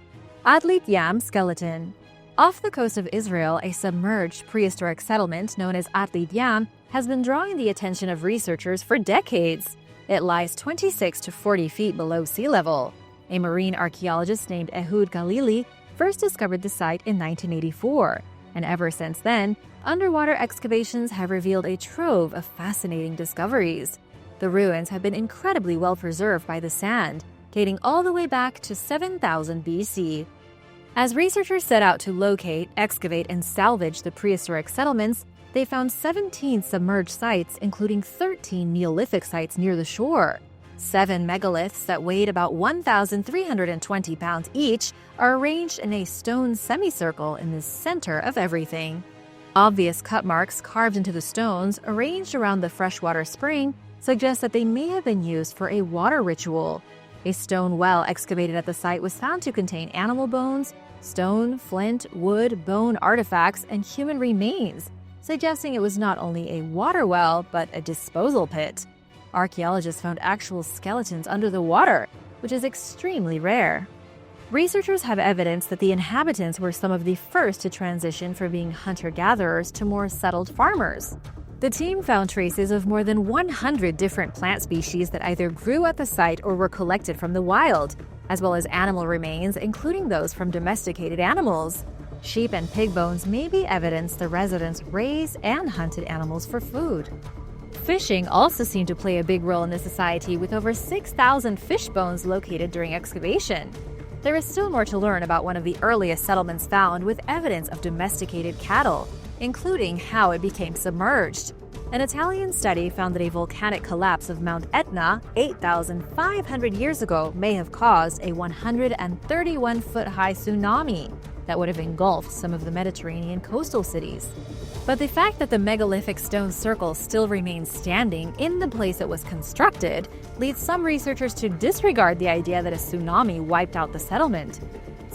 Adlit Yam skeleton. Off the coast of Israel, a submerged prehistoric settlement known as Adlit Yam has been drawing the attention of researchers for decades. It lies 26 to 40 feet below sea level. A marine archaeologist named Ehud Galili first discovered the site in 1984, and ever since then, underwater excavations have revealed a trove of fascinating discoveries. The ruins have been incredibly well preserved by the sand, dating all the way back to 7000 BC. As researchers set out to locate, excavate, and salvage the prehistoric settlements, they found 17 submerged sites, including 13 Neolithic sites near the shore. 7 megaliths that weighed about 1,320 pounds each are arranged in a stone semicircle in the center of everything. Obvious cut marks carved into the stones, arranged around the freshwater spring, suggest that they may have been used for a water ritual. A stone well excavated at the site was found to contain animal bones, stone, flint, wood, bone artifacts, and human remains, suggesting it was not only a water well, but a disposal pit. Archaeologists found actual skeletons under the water, which is extremely rare. Researchers have evidence that the inhabitants were some of the first to transition from being hunter-gatherers to more settled farmers. The team found traces of more than 100 different plant species that either grew at the site or were collected from the wild, as well as animal remains, including those from domesticated animals. Sheep and pig bones may be evidence the residents raised and hunted animals for food. Fishing also seemed to play a big role in the society, with over 6,000 fish bones located during excavation. There is still more to learn about one of the earliest settlements found with evidence of domesticated cattle, including how it became submerged. An Italian study found that a volcanic collapse of Mount Etna 8,500 years ago may have caused a 131-foot-high tsunami that would have engulfed some of the Mediterranean coastal cities. But the fact that the megalithic stone circle still remains standing in the place it was constructed leads some researchers to disregard the idea that a tsunami wiped out the settlement.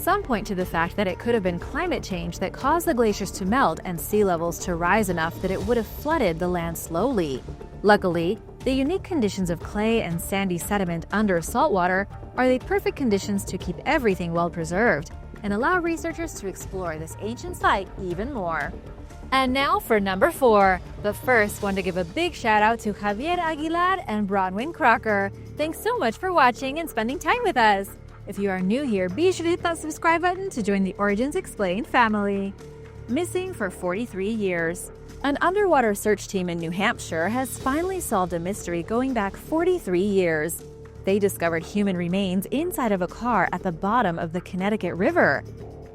Some point to the fact that it could have been climate change that caused the glaciers to melt and sea levels to rise enough that it would have flooded the land slowly. Luckily, the unique conditions of clay and sandy sediment under saltwater are the perfect conditions to keep everything well preserved and allow researchers to explore this ancient site even more. And now for number 4. But first, want to give a big shout out to Javier Aguilar and Bronwyn Crocker. Thanks so much for watching and spending time with us. If you are new here, be sure to hit that subscribe button to join the Origins Explained family. Missing for 43 years. An underwater search team in New Hampshire has finally solved a mystery going back 43 years. They discovered human remains inside of a car at the bottom of the Connecticut River.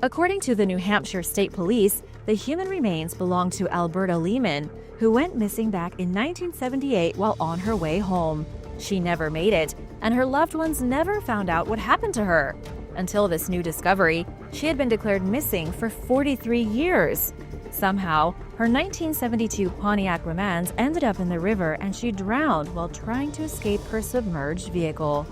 According to the New Hampshire State Police, the human remains belong to Alberta Lehman, who went missing back in 1978 while on her way home. She never made it, and her loved ones never found out what happened to her. Until this new discovery, she had been declared missing for 43 years. Somehow, her 1972 Pontiac Romance ended up in the river and she drowned while trying to escape her submerged vehicle.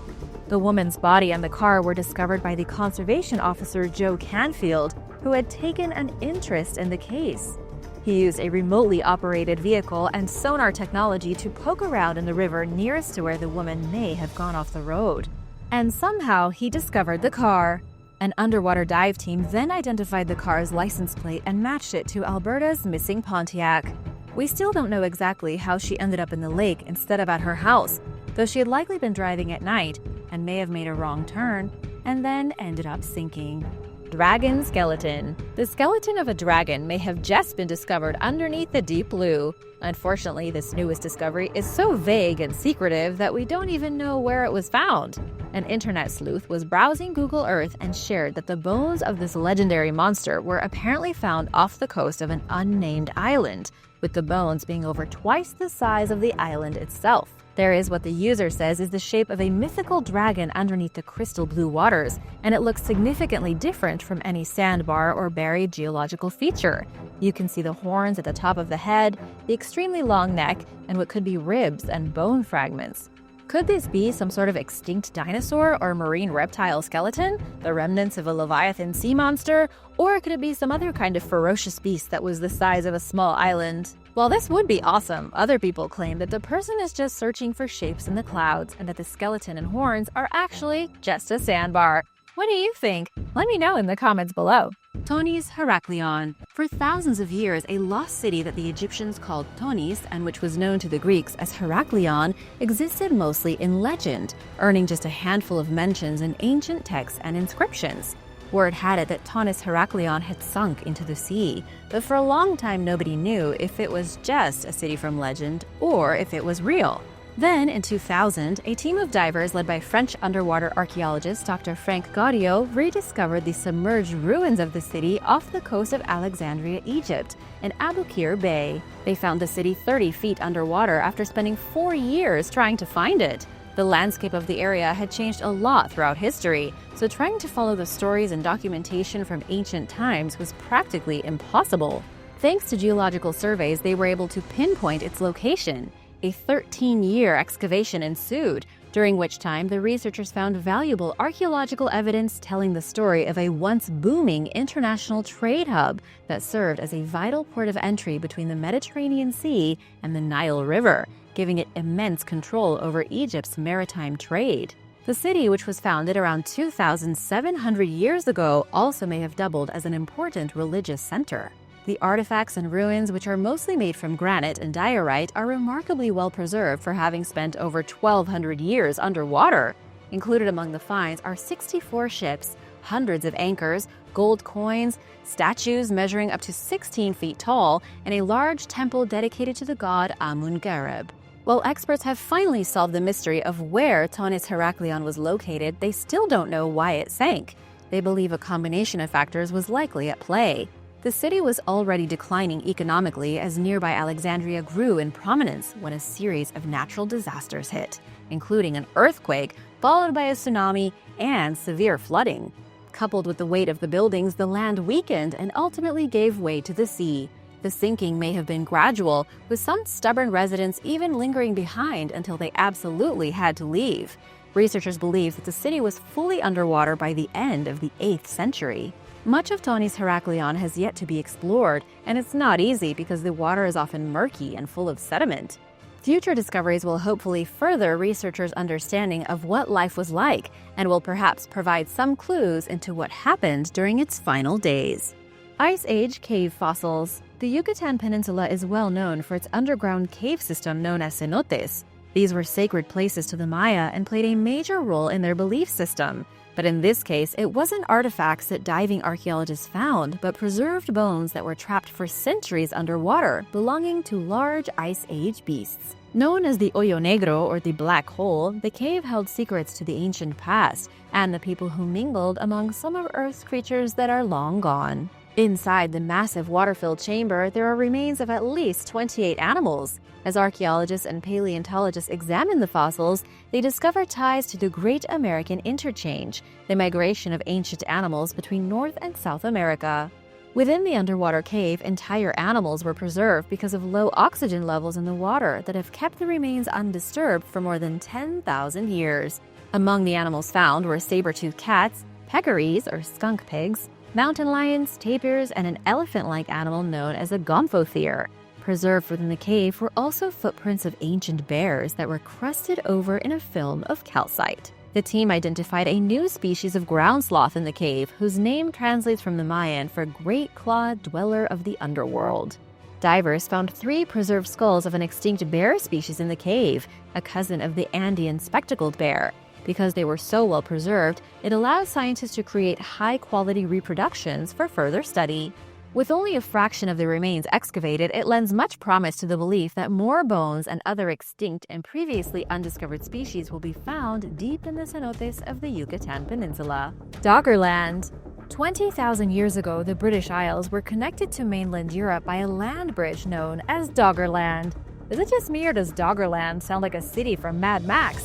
The woman's body and the car were discovered by the conservation officer Joe Canfield, who had taken an interest in the case. He used a remotely operated vehicle and sonar technology to poke around in the river nearest to where the woman may have gone off the road. And somehow he discovered the car. An underwater dive team then identified the car's license plate and matched it to Alberta's missing Pontiac. We still don't know exactly how she ended up in the lake instead of at her house, though she had likely been driving at night and may have made a wrong turn and then ended up sinking. Dragon skeleton. The skeleton of a dragon may have just been discovered underneath the deep blue. Unfortunately, this newest discovery is so vague and secretive that we don't even know where it was found. An internet sleuth was browsing Google Earth and shared that the bones of this legendary monster were apparently found off the coast of an unnamed island, with the bones being over twice the size of the island itself. There is what the user says is the shape of a mythical dragon underneath the crystal blue waters, and it looks significantly different from any sandbar or buried geological feature. You can see the horns at the top of the head, the extremely long neck, and what could be ribs and bone fragments. Could this be some sort of extinct dinosaur or marine reptile skeleton, the remnants of a Leviathan sea monster, or could it be some other kind of ferocious beast that was the size of a small island? While this would be awesome, other people claim that the person is just searching for shapes in the clouds and that the skeleton and horns are actually just a sandbar. What do you think? Let me know in the comments below. Thonis Heraklion. For thousands of years, a lost city that the Egyptians called Thonis, and which was known to the Greeks as Heraklion, existed mostly in legend, earning just a handful of mentions in ancient texts and inscriptions. Word had it that Thonis Heraklion had sunk into the sea, but for a long time nobody knew if it was just a city from legend or if it was real. Then, in 2000, a team of divers led by French underwater archaeologist Dr. Frank Gaudio rediscovered the submerged ruins of the city off the coast of Alexandria, Egypt, in Aboukir Bay. They found the city 30 feet underwater after spending 4 years trying to find it. The landscape of the area had changed a lot throughout history, so trying to follow the stories and documentation from ancient times was practically impossible. Thanks to geological surveys, they were able to pinpoint its location. A 13-year excavation ensued, during which time the researchers found valuable archaeological evidence telling the story of a once booming international trade hub that served as a vital port of entry between the Mediterranean Sea and the Nile River, giving it immense control over Egypt's maritime trade. The city, which was founded around 2,700 years ago, also may have doubled as an important religious center. The artifacts and ruins, which are mostly made from granite and diorite, are remarkably well preserved for having spent over 1,200 years underwater. Included among the finds are 64 ships, hundreds of anchors, gold coins, statues measuring up to 16 feet tall, and a large temple dedicated to the god Amun-Gareb. While experts have finally solved the mystery of where Thonis Heraklion was located, they still don't know why it sank. They believe a combination of factors was likely at play. The city was already declining economically as nearby Alexandria grew in prominence when a series of natural disasters hit, including an earthquake, followed by a tsunami and severe flooding. Coupled with the weight of the buildings, the land weakened and ultimately gave way to the sea. The sinking may have been gradual, with some stubborn residents even lingering behind until they absolutely had to leave. Researchers believe that the city was fully underwater by the end of the 8th century. Much of Tony's Heraklion has yet to be explored, and it's not easy because the water is often murky and full of sediment. Future discoveries will hopefully further researchers' understanding of what life was like and will perhaps provide some clues into what happened during its final days. Ice Age cave fossils. The Yucatan Peninsula is well known for its underground cave system known as cenotes. These were sacred places to the Maya and played a major role in their belief system. But in this case, it wasn't artifacts that diving archaeologists found, but preserved bones that were trapped for centuries underwater, belonging to large Ice Age beasts. Known as the Hoyo Negro, or the Black Hole, the cave held secrets to the ancient past and the people who mingled among some of Earth's creatures that are long gone. Inside the massive water-filled chamber, there are remains of at least 28 animals. As archaeologists and paleontologists examine the fossils, they discover ties to the Great American Interchange, the migration of ancient animals between North and South America. Within the underwater cave, entire animals were preserved because of low oxygen levels in the water that have kept the remains undisturbed for more than 10,000 years. Among the animals found were saber-toothed cats, peccaries or skunk pigs, mountain lions, tapirs, and an elephant-like animal known as a gomphothere. Preserved within the cave were also footprints of ancient bears that were crusted over in a film of calcite. The team identified a new species of ground sloth in the cave, whose name translates from the Mayan for great clawed dweller of the underworld. Divers found 3 preserved skulls of an extinct bear species in the cave, a cousin of the Andean spectacled bear. Because they were so well preserved, it allowed scientists to create high-quality reproductions for further study. With only a fraction of the remains excavated, it lends much promise to the belief that more bones and other extinct and previously undiscovered species will be found deep in the cenotes of the Yucatan Peninsula. Doggerland. 20,000 years ago, the British Isles were connected to mainland Europe by a land bridge known as Doggerland. Is it just me, or does Doggerland sound like a city from Mad Max?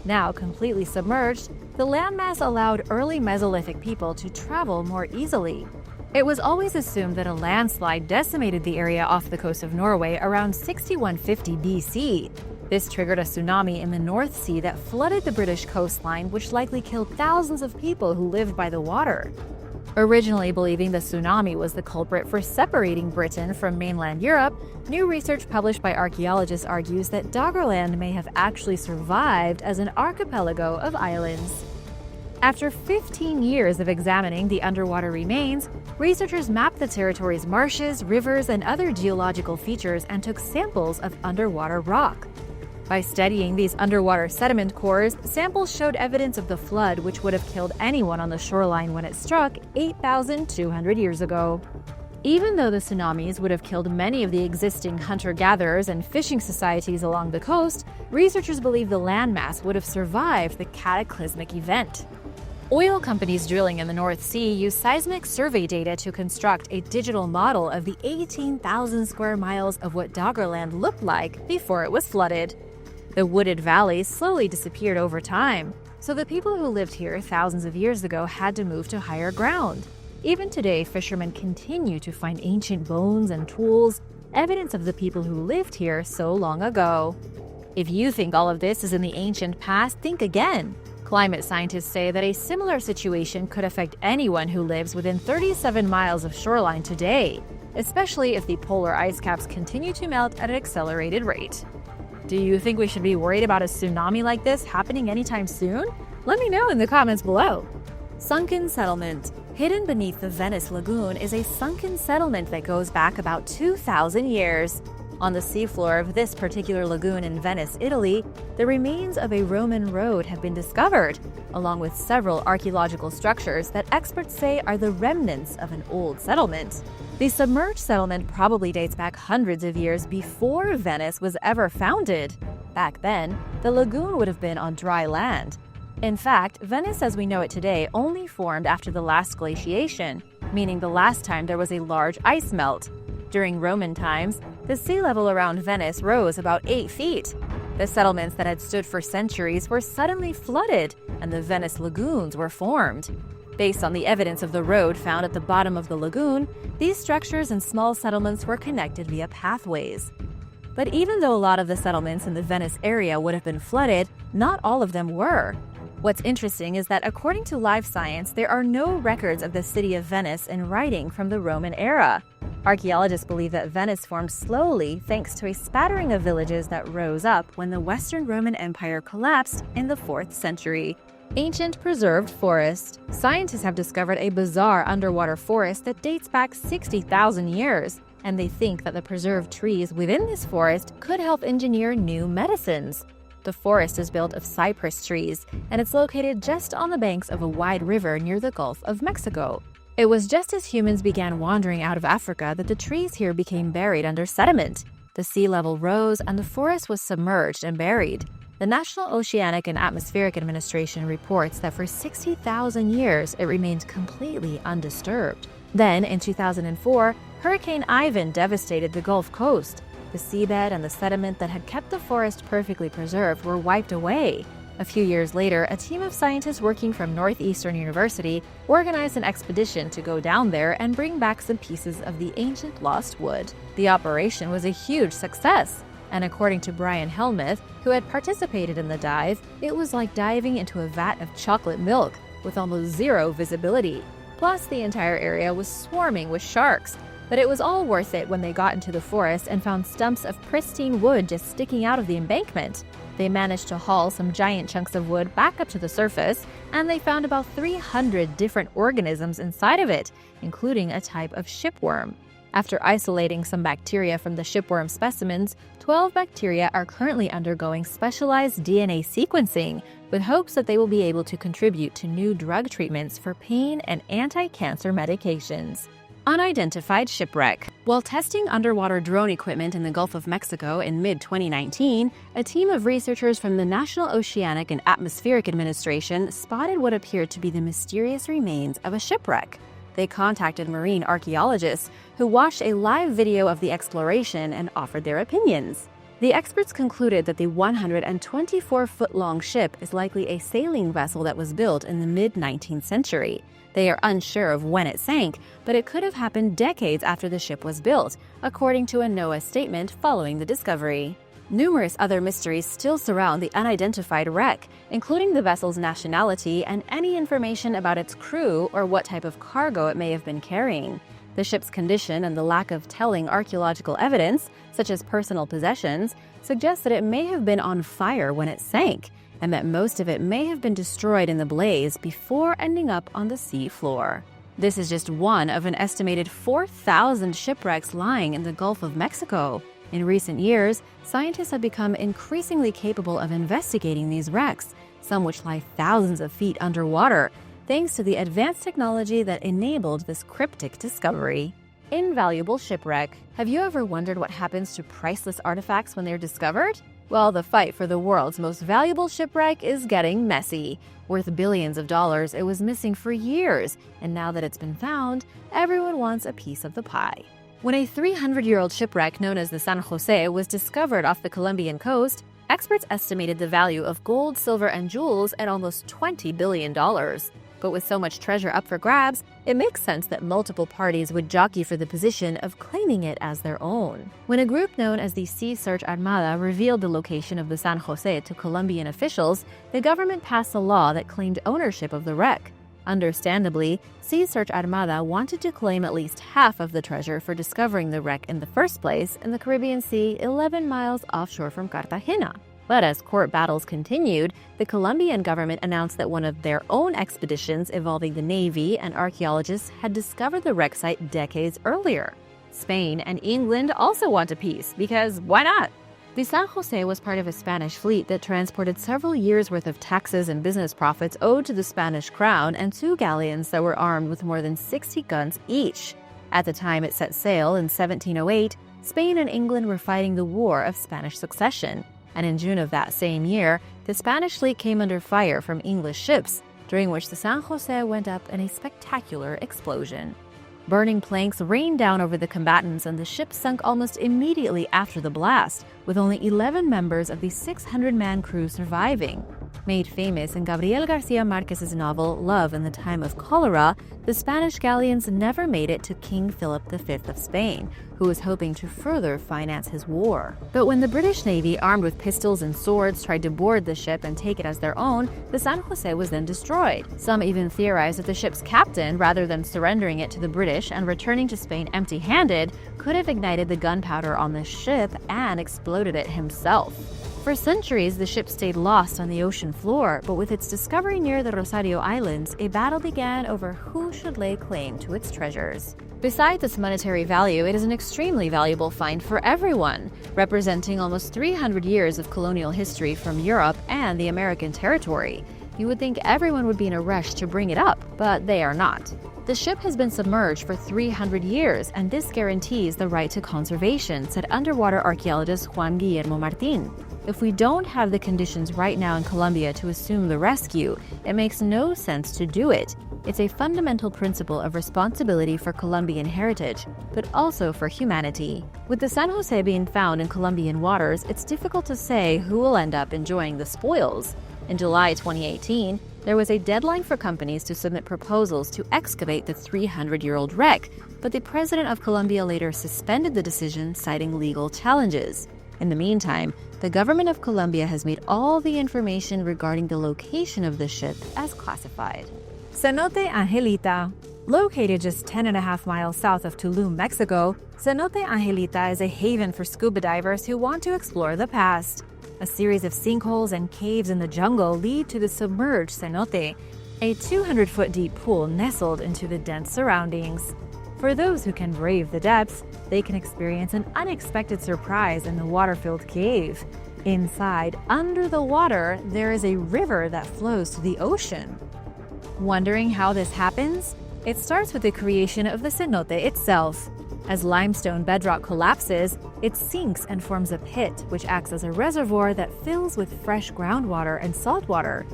Now completely submerged, the landmass allowed early Mesolithic people to travel more easily. It was always assumed that a landslide decimated the area off the coast of Norway around 6150 BC. This triggered a tsunami in the North Sea that flooded the British coastline, which likely killed thousands of people who lived by the water. Originally believing the tsunami was the culprit for separating Britain from mainland Europe, new research published by archaeologists argues that Doggerland may have actually survived as an archipelago of islands. After 15 years of examining the underwater remains, researchers mapped the territory's marshes, rivers, and other geological features and took samples of underwater rock. By studying these underwater sediment cores, samples showed evidence of the flood, which would have killed anyone on the shoreline when it struck 8,200 years ago. Even though the tsunamis would have killed many of the existing hunter-gatherers and fishing societies along the coast, researchers believe the landmass would have survived the cataclysmic event. Oil companies drilling in the North Sea use seismic survey data to construct a digital model of the 18,000 square miles of what Doggerland looked like before it was flooded. The wooded valleys slowly disappeared over time, so the people who lived here thousands of years ago had to move to higher ground. Even today, fishermen continue to find ancient bones and tools, evidence of the people who lived here so long ago. If you think all of this is in the ancient past, think again. Climate scientists say that a similar situation could affect anyone who lives within 37 miles of shoreline today, especially if the polar ice caps continue to melt at an accelerated rate. Do you think we should be worried about a tsunami like this happening anytime soon? Let me know in the comments below. Sunken settlement. Hidden beneath the Venice Lagoon is a sunken settlement that goes back about 2,000 years. On the seafloor of this particular lagoon in Venice, Italy, the remains of a Roman road have been discovered, along with several archaeological structures that experts say are the remnants of an old settlement. The submerged settlement probably dates back hundreds of years before Venice was ever founded. Back then, the lagoon would have been on dry land. In fact, Venice as we know it today only formed after the last glaciation, meaning the last time there was a large ice melt. During Roman times, the sea level around Venice rose about 8 feet. The settlements that had stood for centuries were suddenly flooded, and the Venice lagoons were formed. Based on the evidence of the road found at the bottom of the lagoon, these structures and small settlements were connected via pathways. But even though a lot of the settlements in the Venice area would have been flooded, not all of them were. What's interesting is that according to Live Science, there are no records of the city of Venice in writing from the Roman era. Archaeologists believe that Venice formed slowly thanks to a spattering of villages that rose up when the Western Roman Empire collapsed in the 4th century. Ancient preserved forest. Scientists have discovered a bizarre underwater forest that dates back 60,000 years, and they think that the preserved trees within this forest could help engineer new medicines. The forest is built of cypress trees, and it's located just on the banks of a wide river near the Gulf of Mexico. It was just as humans began wandering out of Africa that the trees here became buried under sediment. The sea level rose and the forest was submerged and buried. The National Oceanic and Atmospheric Administration reports that for 60,000 years it remained completely undisturbed. Then, in 2004, Hurricane Ivan devastated the Gulf Coast. The seabed and the sediment that had kept the forest perfectly preserved were wiped away. A few years later, a team of scientists working from Northeastern University organized an expedition to go down there and bring back some pieces of the ancient lost wood. The operation was a huge success, and according to Brian Helmuth, who had participated in the dive, it was like diving into a vat of chocolate milk with almost zero visibility. Plus, the entire area was swarming with sharks. But it was all worth it when they got into the forest and found stumps of pristine wood just sticking out of the embankment. They managed to haul some giant chunks of wood back up to the surface, and they found about 300 different organisms inside of it, including a type of shipworm. After isolating some bacteria from the shipworm specimens, 12 bacteria are currently undergoing specialized DNA sequencing, with hopes that they will be able to contribute to new drug treatments for pain and anti-cancer medications. Unidentified shipwreck. While testing underwater drone equipment in the Gulf of Mexico in mid-2019, a team of researchers from the National Oceanic and Atmospheric Administration spotted what appeared to be the mysterious remains of a shipwreck. They contacted marine archaeologists, who watched a live video of the exploration and offered their opinions. The experts concluded that the 124-foot-long ship is likely a sailing vessel that was built in the mid-19th century. They are unsure of when it sank, but it could have happened decades after the ship was built, according to a NOAA statement following the discovery. Numerous other mysteries still surround the unidentified wreck, including the vessel's nationality and any information about its crew or what type of cargo it may have been carrying. The ship's condition and the lack of telling archaeological evidence, such as personal possessions, suggest that it may have been on fire when it sank, and that most of it may have been destroyed in the blaze before ending up on the sea floor. This is just one of an estimated 4,000 shipwrecks lying in the Gulf of Mexico. In recent years, scientists have become increasingly capable of investigating these wrecks, some which lie thousands of feet underwater, thanks to the advanced technology that enabled this cryptic discovery. Invaluable shipwreck. Have you ever wondered what happens to priceless artifacts when they're discovered? Well, the fight for the world's most valuable shipwreck is getting messy. Worth billions of dollars, it was missing for years, and now that it's been found, everyone wants a piece of the pie. When a 300-year-old shipwreck known as the San Jose was discovered off the Colombian coast, experts estimated the value of gold, silver, and jewels at almost $20 billion. But with so much treasure up for grabs, it makes sense that multiple parties would jockey for the position of claiming it as their own. When a group known as the Sea Search Armada revealed the location of the San Jose to Colombian officials, the government passed a law that claimed ownership of the wreck. Understandably, Sea Search Armada wanted to claim at least half of the treasure for discovering the wreck in the first place in the Caribbean Sea 11 miles offshore from Cartagena. But as court battles continued, the Colombian government announced that one of their own expeditions involving the Navy and archaeologists had discovered the wreck site decades earlier. Spain and England also want a piece, because why not? The San Jose was part of a Spanish fleet that transported several years' worth of taxes and business profits owed to the Spanish crown and 2 galleons that were armed with more than 60 guns each. At the time it set sail in 1708, Spain and England were fighting the War of Spanish Succession. And in June of that same year, the Spanish fleet came under fire from English ships, during which the San Jose went up in a spectacular explosion. Burning planks rained down over the combatants and the ship sunk almost immediately after the blast, with only 11 members of the 600-man crew surviving. Made famous in Gabriel Garcia Marquez's novel Love in the Time of Cholera, the Spanish galleons never made it to King Philip V of Spain, who was hoping to further finance his war. But when the British Navy, armed with pistols and swords, tried to board the ship and take it as their own, the San Jose was then destroyed. Some even theorized that the ship's captain, rather than surrendering it to the British and returning to Spain empty-handed, could have ignited the gunpowder on the ship and exploded it himself. For centuries, the ship stayed lost on the ocean floor, but with its discovery near the Rosario Islands, a battle began over who should lay claim to its treasures. Besides its monetary value, it is an extremely valuable find for everyone, representing almost 300 years of colonial history from Europe and the American territory. You would think everyone would be in a rush to bring it up, but they are not. The ship has been submerged for 300 years, and this guarantees the right to conservation, said underwater archaeologist Juan Guillermo Martín. If we don't have the conditions right now in Colombia to assume the rescue, it makes no sense to do it. It's a fundamental principle of responsibility for Colombian heritage, but also for humanity. With the San Jose being found in Colombian waters, it's difficult to say who will end up enjoying the spoils. In July 2018, there was a deadline for companies to submit proposals to excavate the 300-year-old wreck, but the president of Colombia later suspended the decision, citing legal challenges. In the meantime, the government of Colombia has made all the information regarding the location of the ship as classified. Cenote Angelita. Located just 10.5 miles south of Tulum, Mexico, Cenote Angelita is a haven for scuba divers who want to explore the past. A series of sinkholes and caves in the jungle lead to the submerged cenote, a 200-foot deep pool nestled into the dense surroundings. For those who can brave the depths, they can experience an unexpected surprise in the water-filled cave. Inside, under the water, there is a river that flows to the ocean. Wondering how this happens? It starts with the creation of the cenote itself. As limestone bedrock collapses, it sinks and forms a pit, which acts as a reservoir that fills with fresh groundwater and saltwater.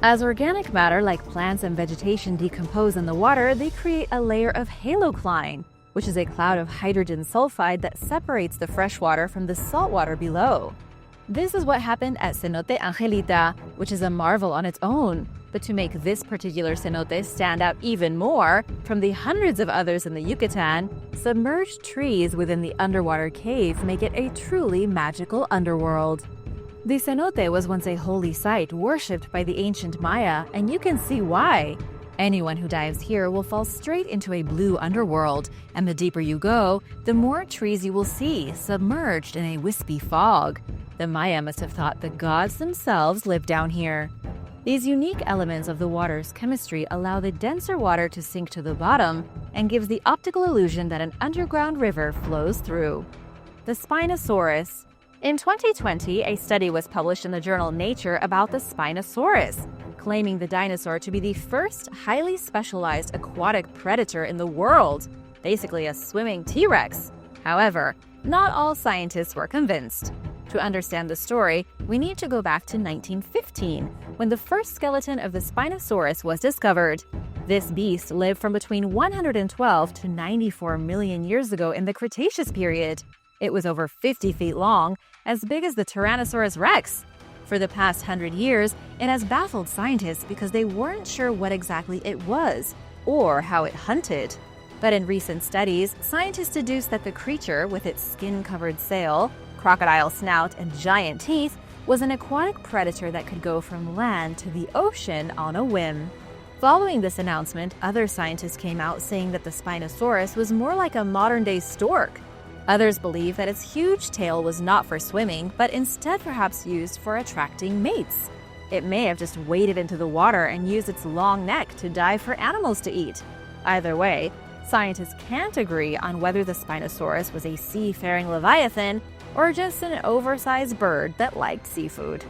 As organic matter like plants and vegetation decompose in the water, they create a layer of halocline, which is a cloud of hydrogen sulfide that separates the fresh water from the salt water below. This is what happened at Cenote Angelita, which is a marvel on its own. But to make this particular cenote stand out even more from the hundreds of others in the Yucatan, submerged trees within the underwater cave make it a truly magical underworld. The cenote was once a holy site worshipped by the ancient Maya, and you can see why. Anyone who dives here will fall straight into a blue underworld, and the deeper you go, the more trees you will see, submerged in a wispy fog. The Maya must have thought the gods themselves lived down here. These unique elements of the water's chemistry allow the denser water to sink to the bottom and gives the optical illusion that an underground river flows through. The Spinosaurus. In 2020, a study was published in the journal Nature about the Spinosaurus, claiming the dinosaur to be the first highly specialized aquatic predator in the world, basically a swimming T-Rex. However, not all scientists were convinced. To understand the story, we need to go back to 1915, when the first skeleton of the Spinosaurus was discovered. This beast lived from between 112 to 94 million years ago in the Cretaceous period. It was over 50 feet long, as big as the Tyrannosaurus rex. For the past 100 years, it has baffled scientists because they weren't sure what exactly it was, or how it hunted. But in recent studies, scientists deduced that the creature, with its skin-covered sail, crocodile snout, and giant teeth, was an aquatic predator that could go from land to the ocean on a whim. Following this announcement, other scientists came out saying that the Spinosaurus was more like a modern-day stork. Others believe that its huge tail was not for swimming, but instead perhaps used for attracting mates. It may have just waded into the water and used its long neck to dive for animals to eat. Either way, scientists can't agree on whether the Spinosaurus was a seafaring leviathan or just an oversized bird that liked seafood.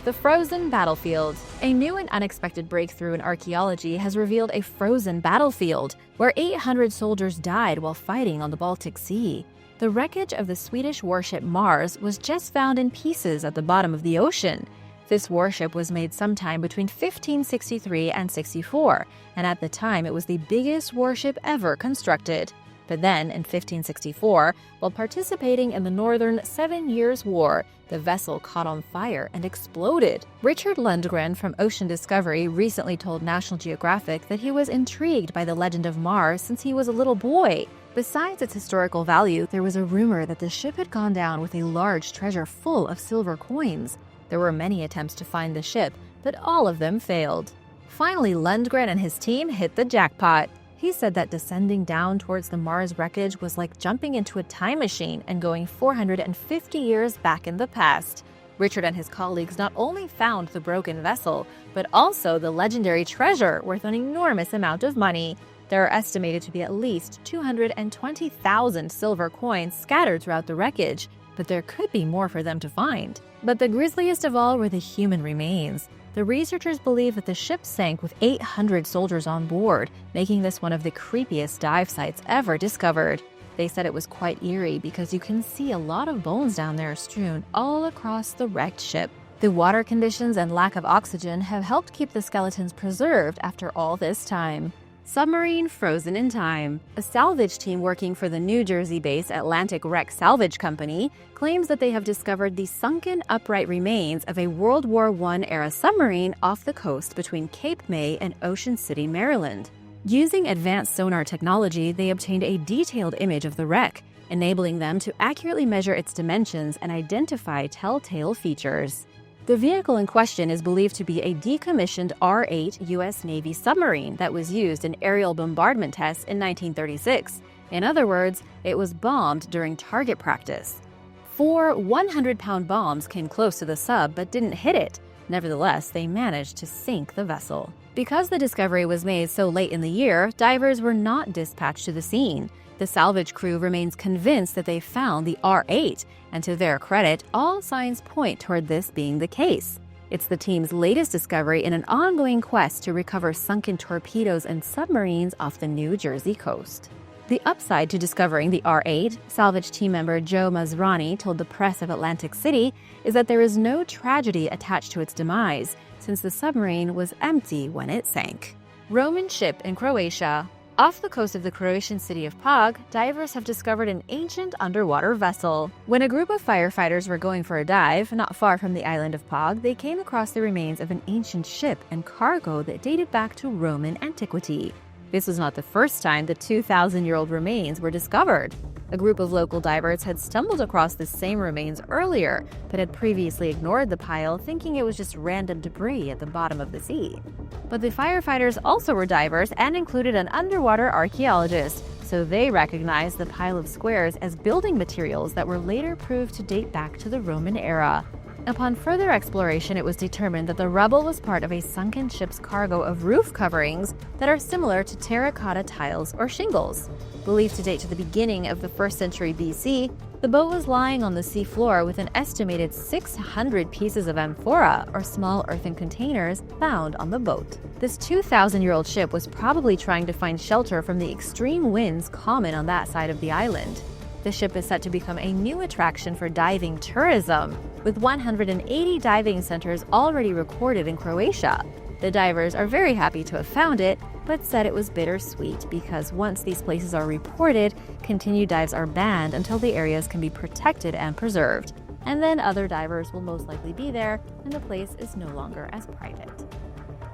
The frozen battlefield. A new and unexpected breakthrough in archaeology has revealed a frozen battlefield where 800 soldiers died while fighting on the Baltic Sea. The wreckage of the Swedish warship Mars was just found in pieces at the bottom of the ocean. This warship was made sometime between 1563 and 64, and at the time it was the biggest warship ever constructed. But then, in 1564, while participating in the Northern 7 Years' War, the vessel caught on fire and exploded. Richard Lundgren from Ocean Discovery recently told National Geographic that he was intrigued by the legend of Mars since he was a little boy. Besides its historical value, there was a rumor that the ship had gone down with a large treasure full of silver coins. There were many attempts to find the ship, but all of them failed. Finally, Lundgren and his team hit the jackpot. He said that descending down towards the Mars wreckage was like jumping into a time machine and going 450 years back in the past. Richard and his colleagues not only found the broken vessel, but also the legendary treasure worth an enormous amount of money. There are estimated to be at least 220,000 silver coins scattered throughout the wreckage, but there could be more for them to find. But the grisliest of all were the human remains. The researchers believe that the ship sank with 800 soldiers on board, making this one of the creepiest dive sites ever discovered. They said it was quite eerie because you can see a lot of bones down there strewn all across the wrecked ship. The water conditions and lack of oxygen have helped keep the skeletons preserved after all this time. Submarine frozen in time. A salvage team working for the New Jersey-based Atlantic Wreck Salvage Company claims that they have discovered the sunken upright remains of a World War I-era submarine off the coast between Cape May and Ocean City, Maryland. Using advanced sonar technology, they obtained a detailed image of the wreck, enabling them to accurately measure its dimensions and identify telltale features. The vehicle in question is believed to be a decommissioned R-8 U.S. Navy submarine that was used in aerial bombardment tests in 1936. In other words, it was bombed during target practice. 4 100-pound bombs came close to the sub but didn't hit it. Nevertheless, they managed to sink the vessel. Because the discovery was made so late in the year, divers were not dispatched to the scene. The salvage crew remains convinced that they found the R-8, and to their credit, all signs point toward this being the case. It's the team's latest discovery in an ongoing quest to recover sunken torpedoes and submarines off the New Jersey coast. The upside to discovering the R-8, salvage team member Joe Masrani told the press of Atlantic City, is that there is no tragedy attached to its demise, since the submarine was empty when it sank. Roman ship in Croatia. Off the coast of the Croatian city of Pag, divers have discovered an ancient underwater vessel. When a group of firefighters were going for a dive, not far from the island of Pag, they came across the remains of an ancient ship and cargo that dated back to Roman antiquity. This was not the first time the 2,000-year-old remains were discovered. A group of local divers had stumbled across the same remains earlier, but had previously ignored the pile, thinking it was just random debris at the bottom of the sea. But the firefighters also were divers and included an underwater archaeologist, so they recognized the pile of squares as building materials that were later proved to date back to the Roman era. Upon further exploration, it was determined that the rubble was part of a sunken ship's cargo of roof coverings that are similar to terracotta tiles or shingles. Believed to date to the beginning of the 1st century BC, the boat was lying on the seafloor with an estimated 600 pieces of amphora, or small earthen containers, found on the boat. This 2,000-year-old ship was probably trying to find shelter from the extreme winds common on that side of the island. The ship is set to become a new attraction for diving tourism, with 180 diving centers already recorded in Croatia. The divers are very happy to have found it, but said it was bittersweet because once these places are reported, continued dives are banned until the areas can be protected and preserved. And then other divers will most likely be there, and the place is no longer as private.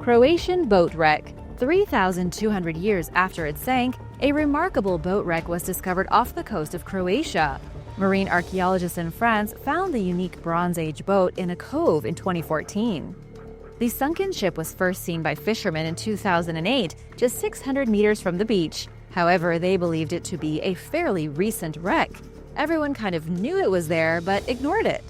Croatian boat wreck. 3,200 years after it sank, a remarkable boat wreck was discovered off the coast of Croatia. Marine archaeologists in France found the unique Bronze Age boat in a cove in 2014. The sunken ship was first seen by fishermen in 2008, just 600 meters from the beach. However, they believed it to be a fairly recent wreck. Everyone kind of knew it was there, but ignored it.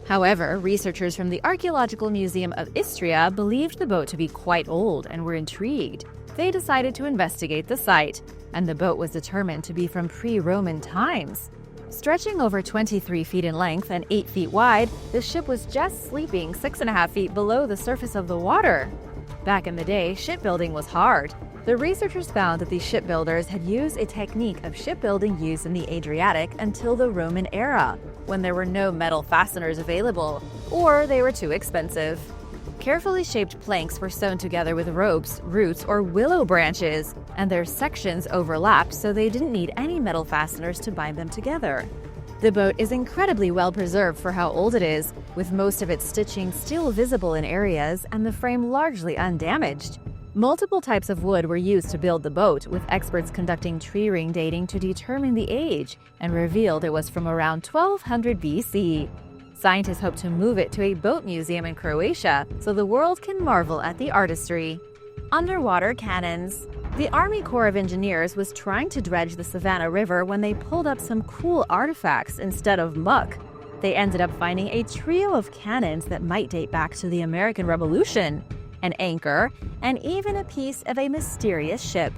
However, researchers from the Archaeological Museum of Istria believed the boat to be quite old and were intrigued. They decided to investigate the site, and the boat was determined to be from pre-Roman times. Stretching over 23 feet in length and 8 feet wide, the ship was just sleeping 6.5 feet below the surface of the water. Back in the day, shipbuilding was hard. The researchers found that the shipbuilders had used a technique of shipbuilding used in the Adriatic until the Roman era, when there were no metal fasteners available, or they were too expensive. Carefully shaped planks were sewn together with ropes, roots, or willow branches. and their sections overlapped, so they didn't need any metal fasteners to bind them together. The boat is incredibly well preserved for how old it is, with most of its stitching still visible in areas and the frame largely undamaged. Multiple types of wood were used to build the boat, with experts conducting tree ring dating to determine the age, and revealed it was from around 1200 BC. Scientists hope to move it to a boat museum in Croatia so the world can marvel at the artistry. Underwater cannons. The Army Corps of Engineers was trying to dredge the Savannah River when they pulled up some cool artifacts instead of muck. They ended up finding a trio of cannons that might date back to the American Revolution, an anchor, and even a piece of a mysterious ship.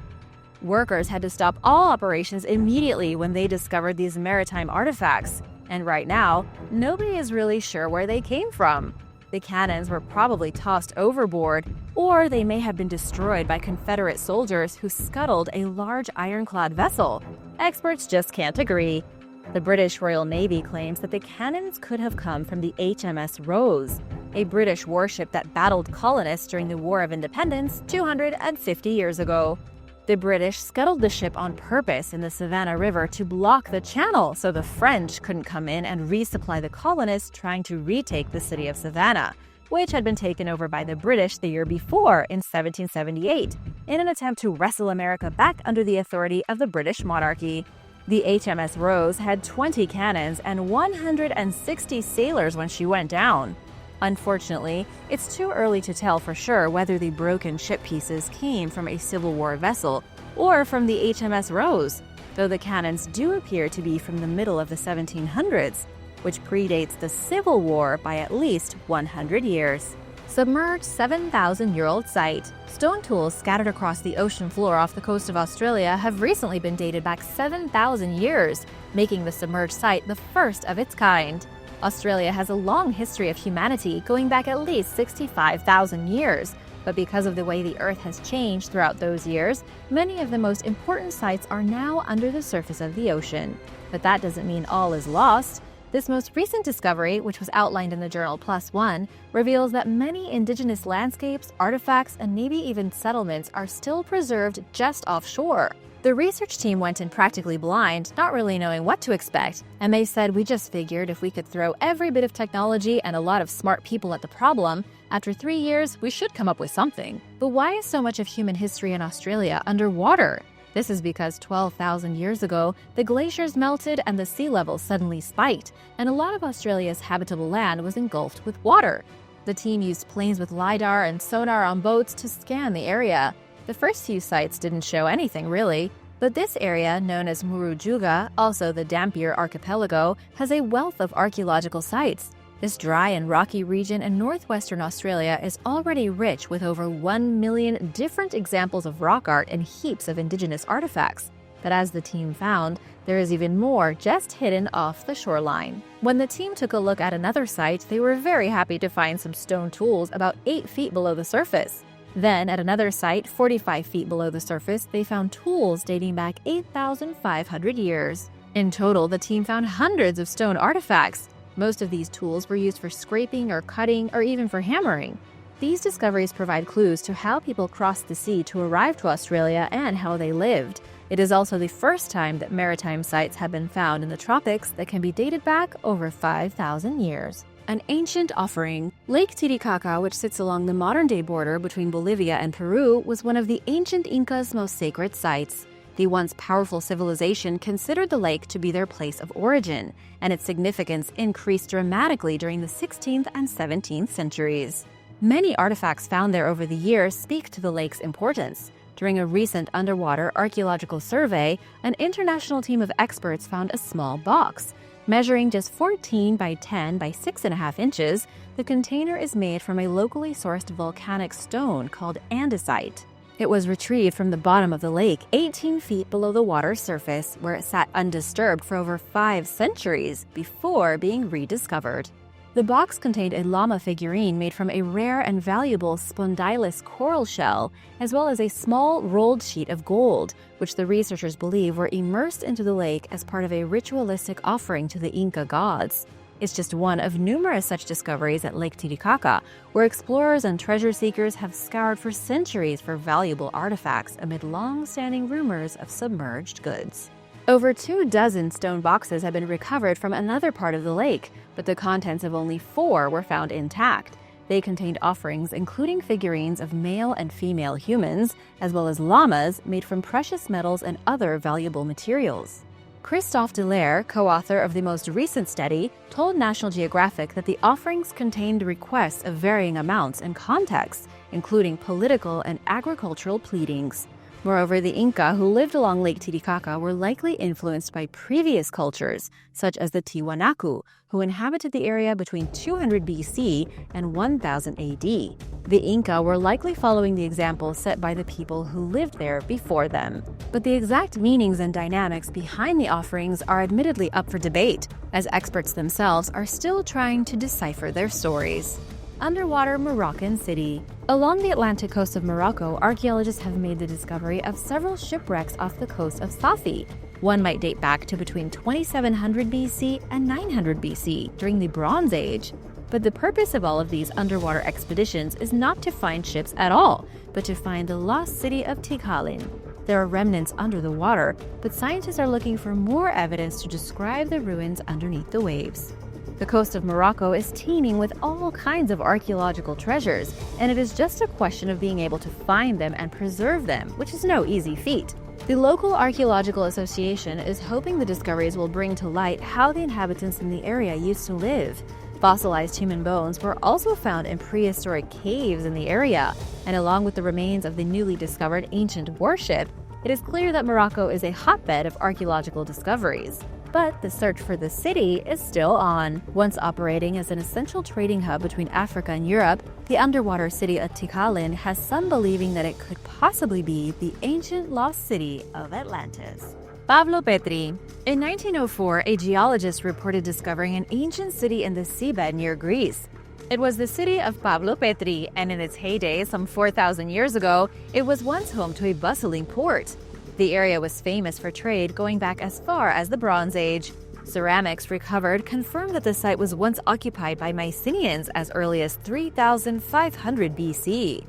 Workers had to stop all operations immediately when they discovered these maritime artifacts, and right now, nobody is really sure where they came from. The cannons were probably tossed overboard, or they may have been destroyed by Confederate soldiers who scuttled a large ironclad vessel. Experts just can't agree. The British Royal Navy claims that the cannons could have come from the HMS Rose, a British warship that battled colonists during the War of Independence 250 years ago. The British scuttled the ship on purpose in the Savannah River to block the channel so the French couldn't come in and resupply the colonists trying to retake the city of Savannah, which had been taken over by the British the year before in 1778, in an attempt to wrestle America back under the authority of the British monarchy. The HMS Rose had 20 cannons and 160 sailors when she went down. Unfortunately, it's too early to tell for sure whether the broken ship pieces came from a Civil War vessel or from the HMS Rose, though the cannons do appear to be from the middle of the 1700s, which predates the Civil War by at least 100 years. Submerged 7,000-year-old site. Stone tools scattered across the ocean floor off the coast of Australia have recently been dated back 7,000 years, making the submerged site the first of its kind. Australia has a long history of humanity going back at least 65,000 years, but because of the way the Earth has changed throughout those years, many of the most important sites are now under the surface of the ocean. But that doesn't mean all is lost. This most recent discovery, which was outlined in the journal PLOS ONE, reveals that many indigenous landscapes, artifacts, and maybe even settlements are still preserved just offshore. The research team went in practically blind, not really knowing what to expect, and they said, "We just figured if we could throw every bit of technology and a lot of smart people at the problem, after 3 years, we should come up with something." But why is so much of human history in Australia underwater? This is because 12,000 years ago, the glaciers melted and the sea level suddenly spiked, and a lot of Australia's habitable land was engulfed with water. The team used planes with LiDAR and sonar on boats to scan the area. The first few sites didn't show anything really, but this area, known as Murujuga, also the Dampier Archipelago, has a wealth of archaeological sites. This dry and rocky region in northwestern Australia is already rich with over 1 million different examples of rock art and heaps of indigenous artifacts. But as the team found, there is even more just hidden off the shoreline. When the team took a look at another site, they were very happy to find some stone tools about 8 feet below the surface. Then, at another site 45 feet below the surface, they found tools dating back 8,500 years. In total, the team found hundreds of stone artifacts. Most of these tools were used for scraping or cutting or even for hammering. These discoveries provide clues to how people crossed the sea to arrive to Australia and how they lived. It is also the first time that maritime sites have been found in the tropics that can be dated back over 5,000 years. An ancient offering. Lake Titicaca, which sits along the modern-day border between Bolivia and Peru, was one of the ancient Incas' most sacred sites. The once powerful civilization considered the lake to be their place of origin, and its significance increased dramatically during the 16th and 17th centuries. Many artifacts found there over the years speak to the lake's importance. During a recent underwater archaeological survey, an international team of experts found a small box. Measuring just 14 by 10 by 6.5 inches, the container is made from a locally sourced volcanic stone called andesite. It was retrieved from the bottom of the lake 18 feet below the water's surface, where it sat undisturbed for over 5 centuries before being rediscovered. The box contained a llama figurine made from a rare and valuable spondylus coral shell, as well as a small rolled sheet of gold, which the researchers believe were immersed into the lake as part of a ritualistic offering to the Inca gods. It's just one of numerous such discoveries at Lake Titicaca, where explorers and treasure seekers have scoured for centuries for valuable artifacts amid long-standing rumors of submerged goods. Over 24 stone boxes have been recovered from another part of the lake, but the contents of only 4 were found intact. They contained offerings including figurines of male and female humans, as well as llamas made from precious metals and other valuable materials. Christophe Delaire, co-author of the most recent study, told National Geographic that the offerings contained requests of varying amounts and contexts, including political and agricultural pleadings. Moreover, the Inca who lived along Lake Titicaca were likely influenced by previous cultures, such as the Tiwanaku, who inhabited the area between 200 BC and 1000 AD. The Inca were likely following the example set by the people who lived there before them. But the exact meanings and dynamics behind the offerings are admittedly up for debate, as experts themselves are still trying to decipher their stories. Underwater Moroccan city. Along the Atlantic coast of Morocco, archaeologists have made the discovery of several shipwrecks off the coast of Safi. One might date back to between 2700 BC and 900 BC, during the Bronze Age. But the purpose of all of these underwater expeditions is not to find ships at all, but to find the lost city of Tikhalin. There are remnants under the water, but scientists are looking for more evidence to describe the ruins underneath the waves. The coast of Morocco is teeming with all kinds of archaeological treasures, and it is just a question of being able to find them and preserve them, which is no easy feat. The local archaeological association is hoping the discoveries will bring to light how the inhabitants in the area used to live. Fossilized human bones were also found in prehistoric caves in the area, and along with the remains of the newly discovered ancient warship, it is clear that Morocco is a hotbed of archaeological discoveries. But the search for the city is still on. Once operating as an essential trading hub between Africa and Europe, the underwater city of Tikhalin has some believing that it could possibly be the ancient lost city of Atlantis. Pavlo Petri. In 1904, a geologist reported discovering an ancient city in the seabed near Greece. It was the city of Pavlo Petri, and in its heyday, some 4,000 years ago, it was once home to a bustling port. The area was famous for trade going back as far as the Bronze Age. Ceramics recovered confirmed that the site was once occupied by Mycenaeans as early as 3,500 BC.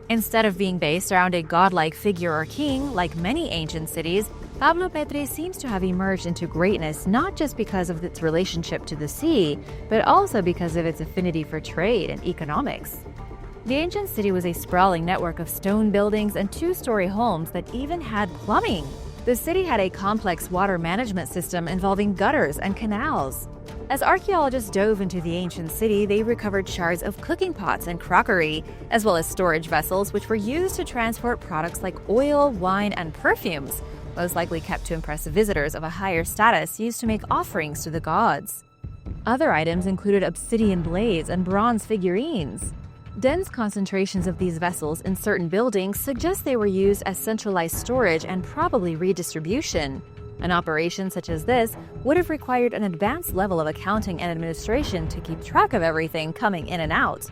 Instead of being based around a godlike figure or king, like many ancient cities, Pavlo Petri seems to have emerged into greatness not just because of its relationship to the sea, but also because of its affinity for trade and economics. The ancient city was a sprawling network of stone buildings and 2-story homes that even had plumbing. The city had a complex water management system involving gutters and canals. As archaeologists dove into the ancient city, they recovered shards of cooking pots and crockery, as well as storage vessels which were used to transport products like oil, wine, and perfumes, most likely kept to impress visitors of a higher status used to make offerings to the gods. Other items included obsidian blades and bronze figurines. Dense concentrations of these vessels in certain buildings suggest they were used as centralized storage and probably redistribution. An operation such as this would have required an advanced level of accounting and administration to keep track of everything coming in and out.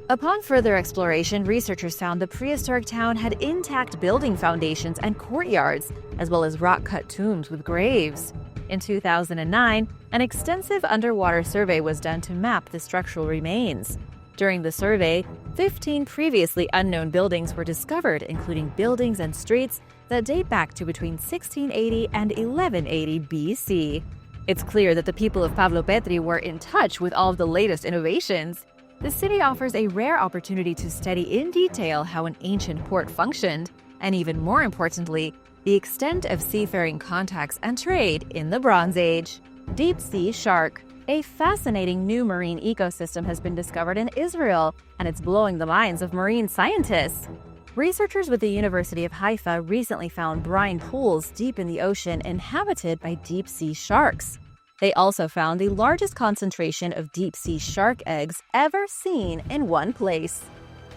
Upon further exploration, researchers found the prehistoric town had intact building foundations and courtyards, as well as rock-cut tombs with graves. In 2009, an extensive underwater survey was done to map the structural remains. During the survey, 15 previously unknown buildings were discovered, including buildings and streets that date back to between 1680 and 1180 BC. It's clear that the people of Pavlo Petri were in touch with all of the latest innovations. The city offers a rare opportunity to study in detail how an ancient port functioned, and even more importantly, the extent of seafaring contacts and trade in the Bronze Age. Deep sea shark. A fascinating new marine ecosystem has been discovered in Israel, and it's blowing the minds of marine scientists. Researchers with the University of Haifa recently found brine pools deep in the ocean inhabited by deep-sea sharks. They also found the largest concentration of deep-sea shark eggs ever seen in one place.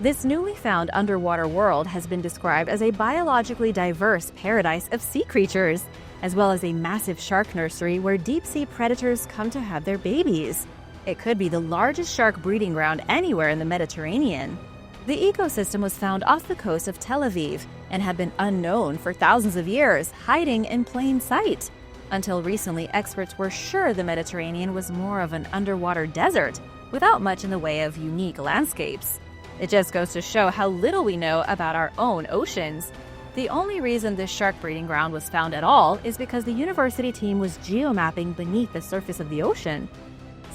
This newly found underwater world has been described as a biologically diverse paradise of sea creatures, as well as a massive shark nursery where deep-sea predators come to have their babies. It could be the largest shark breeding ground anywhere in the Mediterranean. The ecosystem was found off the coast of Tel Aviv and had been unknown for thousands of years, hiding in plain sight. Until recently, experts were sure the Mediterranean was more of an underwater desert, without much in the way of unique landscapes. It just goes to show how little we know about our own oceans. The only reason this shark breeding ground was found at all is because the university team was geomapping beneath the surface of the ocean.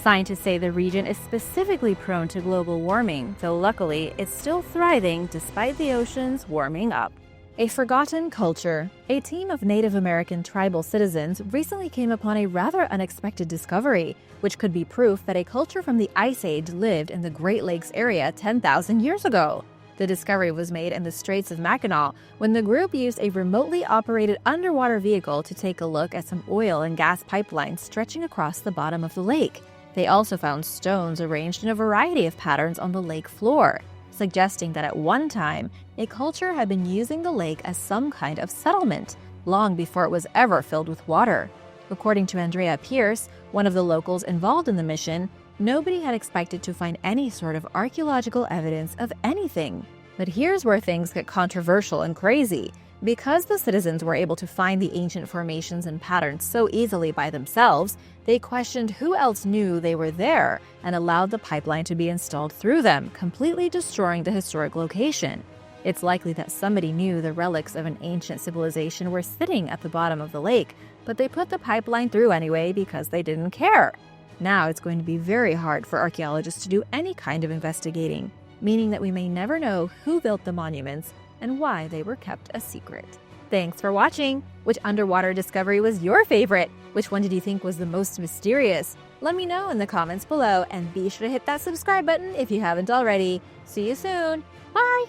Scientists say the region is specifically prone to global warming, though luckily it's still thriving despite the oceans warming up. A forgotten culture. A team of Native American tribal citizens recently came upon a rather unexpected discovery, which could be proof that a culture from the Ice Age lived in the Great Lakes area 10,000 years ago. The discovery was made in the Straits of Mackinac when the group used a remotely operated underwater vehicle to take a look at some oil and gas pipelines stretching across the bottom of the lake. They also found stones arranged in a variety of patterns on the lake floor, suggesting that at one time, a culture had been using the lake as some kind of settlement, long before it was ever filled with water. According to Andrea Pierce, one of the locals involved in the mission, nobody had expected to find any sort of archaeological evidence of anything. But here's where things get controversial and crazy. Because the citizens were able to find the ancient formations and patterns so easily by themselves, they questioned who else knew they were there and allowed the pipeline to be installed through them, completely destroying the historic location. It's likely that somebody knew the relics of an ancient civilization were sitting at the bottom of the lake, but they put the pipeline through anyway because they didn't care. Now it's going to be very hard for archaeologists to do any kind of investigating, meaning that we may never know who built the monuments and why they were kept a secret. Thanks for watching! Which underwater discovery was your favorite? Which one did you think was the most mysterious? Let me know in the comments below, and be sure to hit that subscribe button if you haven't already. See you soon! Bye!